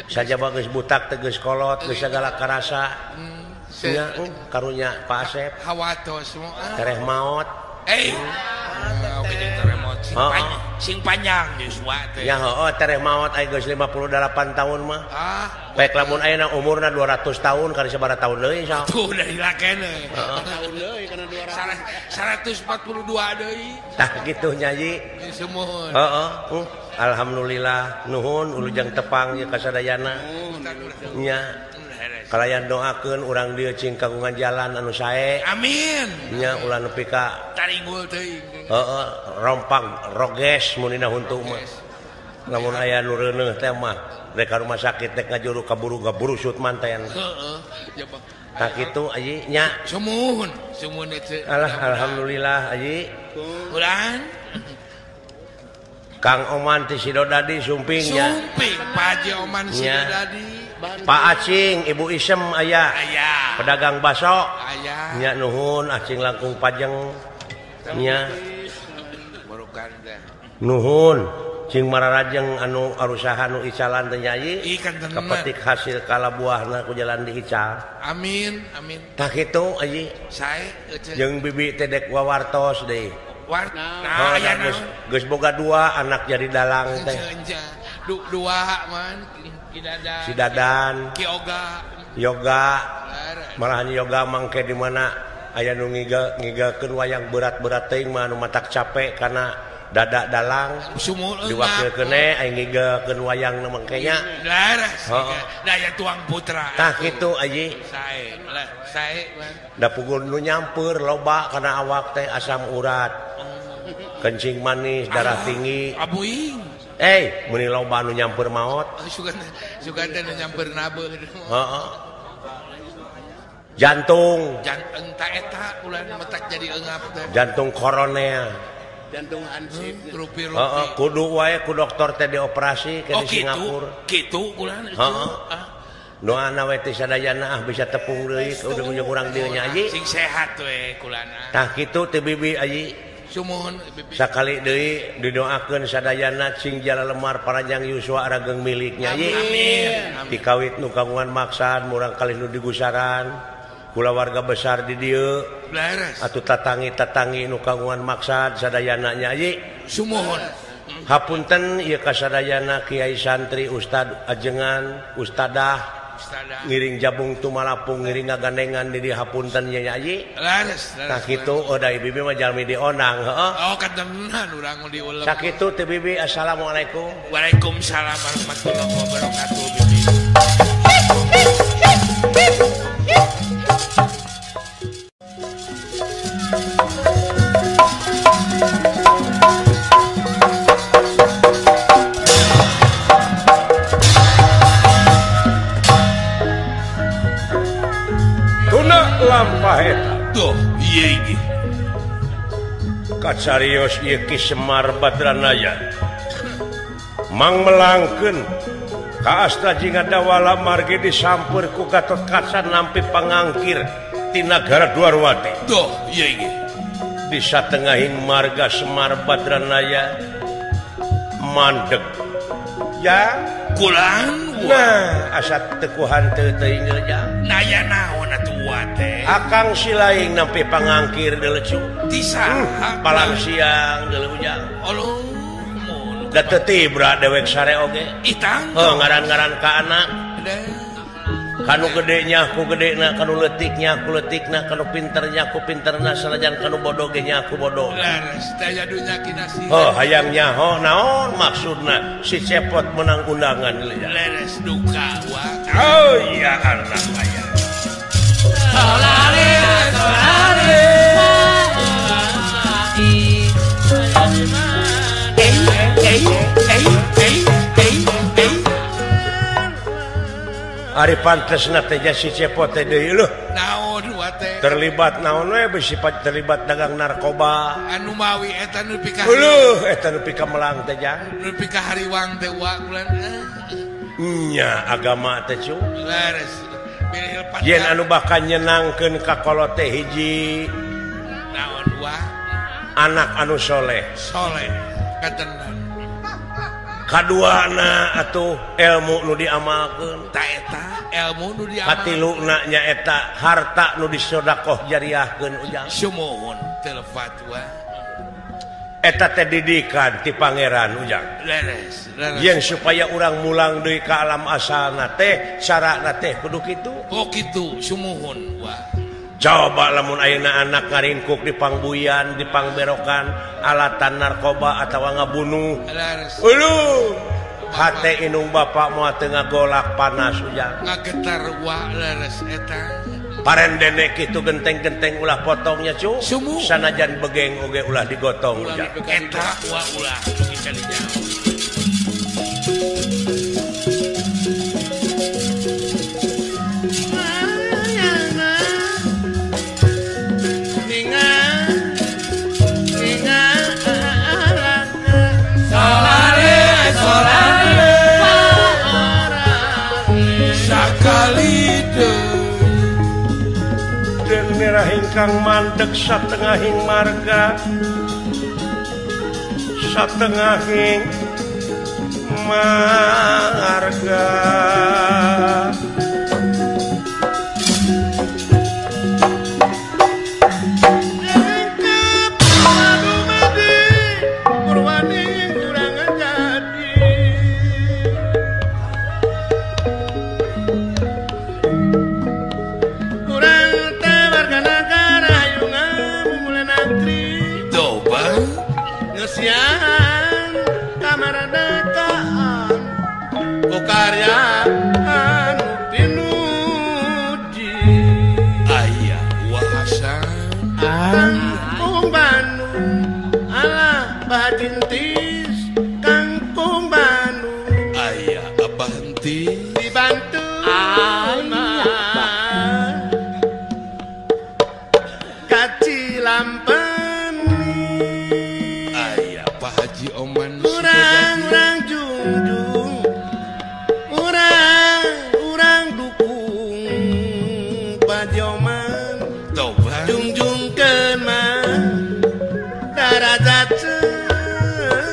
sajaba geus butak teh geus kolot geus sagala karasa nya karunya Pak Asep hawatos tereh maot sing panjang Joshua teh ya heueuh tereh maot aya geus 58 tahun mah baik lamun ayeuna umurna 200 tahun kali sabaraha tahun deui insya tuh dari lakene tahun deui kana 142 deui tah kitu nyayi sumuhun alhamdulillah nuhun ulujeng tepang ieu kasadayana nya kalayan doakeun urang dieu cing kagungan jalan anu sae amin nya ulah nepi ka taringgul teuing rompang roges munina huntu mah lamun aya nu reuneuh teh mah rek ka rumah sakit teh ngajuru kaburu sut manten tah kitu aji nya sumuhun teh alhamdulillah aji ulang Kang Oman ti Sidodadi sumpingnya sumping Pak Haji Oman Sidodadi Pak Acing Ibu Isem aya pedagang baso aya nya nuhun acing langkung pajeng nya nuhun cing mararajeng anu arusaha nu icalan teh nyai kepetik hasil kalabuahna ku jalan diical amin tah kitu aji sae jeung bibi teh dek wawartos deui nah aya geus boga 2 anak jadi dalang teh dua man si Dadan Ki Oga Yoga malahan yoga mangke di mana aya nu ngigakeun wayang berat-berat teuing mah anu matak capek kana dadak dalang diwakilkeun aya ngigakeun wayang nu mangke nya laras daya tuang putra tah kitu aji sae da pugul nu nyamper loba kana awak teh asam urat kencing manis darah tinggi abuing meni loba nu nyamper maot sugan nu nyamper nabeul heeh jantung entah eta ulah metak jadi eungap teh jantung koronea jantung hansip heeh kudu wae ku dokter teh dioperasi ke di Singapura kitu ulah heeh doana we teh sadayana bisa tepung deui kudu punya urang dieu nya aji sing sehat we kulana tah kitu teh bibi aji sumuhun sakali deui didoakeun sadayana sing jala lemar paranjang yuswa rageng miliknya aji amin dikawit nu kagungan maksad murang kalih nu digusaran kula warga besar di dieu laras atuh tatangi nu kagungan maksad sadayana nya aji sumuhun hapunten ieu kasadayana kiai santri ustad ajengan ustadah ngiring jabung tumalapung ngiring ngagandengan di hapunten nya aji laras tah kitu oday bibi mah jalmi dionang heeh katenan urang diuleuh sakitu teh bibi assalamualaikum waalaikumsalam warahmatullahi wabarakatuh bibi lampah eta tuh ieu kacarios ieu Ki Semar Badranaya mang melangkeun ka asta jinga dawala margi disamper ku Gatot Kaca nampi pangangkir ti nagara Dwarwati tuh ieu di satengahing marga Semar Badranaya mandeg ya kulang nah asa tekuhan teu teuing ja naya naon atuh teh akang silaing nampi pangangkir delecu tisa palang siang deuleu ujang uluh da teu tibra dewek sare oge itang ngaran-ngaran ka anak kanu gedenya ku gedena kanu leutiknya ku leutikna kanu pinternya ku pinterna sanajan kanu bodoh ge nya ku bodoh laras daya dunya kinasi hayangnya naon maksudna si cepot menang undangan laras duka wa oh iya anak aya solare ari pantesna teh si cepot teh deui leuh naon wa teh terlibat naon we bisi terlibat dagang narkoba anu mawi eta nu pika eta nu pika melang teh jang nu pika hariwang teh wa bulan nya agama teh cu laras bilih lepat yen anu bakal nyenangkeun ka kolot teh hiji naon wa anak anu soleh katenan kaduana atuh ilmu nu diamalkeun ta eta ilmu nu diamal katiluna nya eta harta nu disodakoh jariahkeun ujang sumuhun teu lepat wa eta teh didikan ti pangeran ujang laras yen supaya urang mulang deui ka alam asalna teh carana teh kudu kitu kitu sumuhun wa coba lamun ayeuna anak ngaringkuk di pangbuyan di pangberokan alatan narkoba atawa ngabunuh hate inung bapak moal teu ngagolak panas ujang ngagetar wa laras eta parendene kitu genteng-genteng ulah potongnya cu sanajan begeng oge ulah digotong ujang eta wa ulah dugi kadinya hingkang mandeg satengahing marga satengahing marga Kurang karya anu pinuji aya wahasan Kangkung Bandung ala Badintis Kangkung Bandung aya Abah Henti dibantu Kacilampeni aya Pak Haji Oman urang junjung urang dukung Pajoman Toba junjungkeun mah darajat seni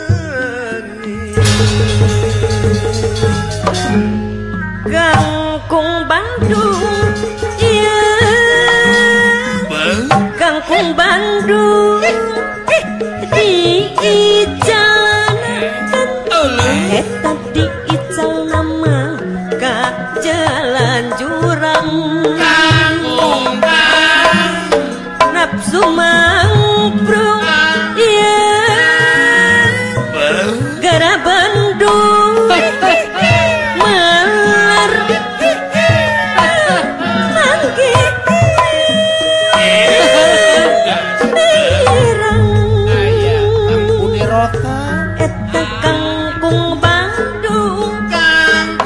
Kangkung Bandung iya Kangkung Bandung di ijalanan eta di ical nama ka jalan jurang Kangkung Bandung nafsu mangprung iya gara Bandung melar mangki Uni Rota eta Kangkung Bandung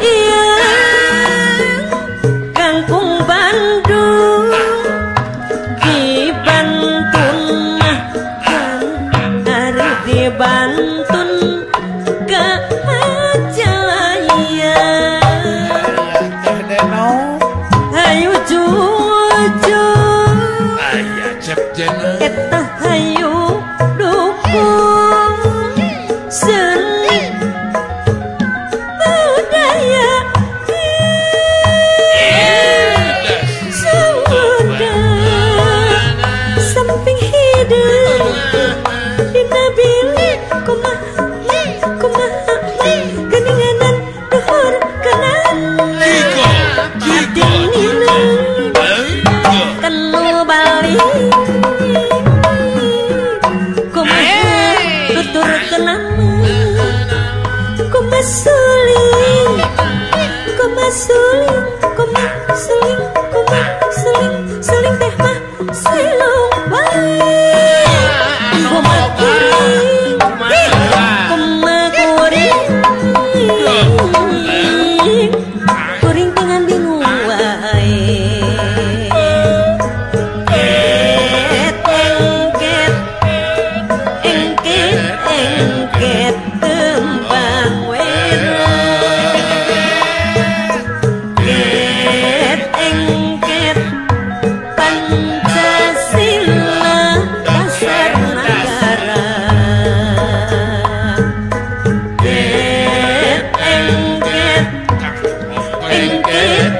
iya Kangkung Bandung di Bantun kan hari di Bantun ke Majalaya Deno hayu juju aya Cep Jena eta hayu dukung seni budaya sudah samping hidup dina bilik kumaha geninganan duhur kanan adinina kanu balik kumaha tutur kenama kumaha suling suling teh mah silung bae kumaha kuring kuring teh ngandung wae engket kembang wera engket Pancasila dasar negara engket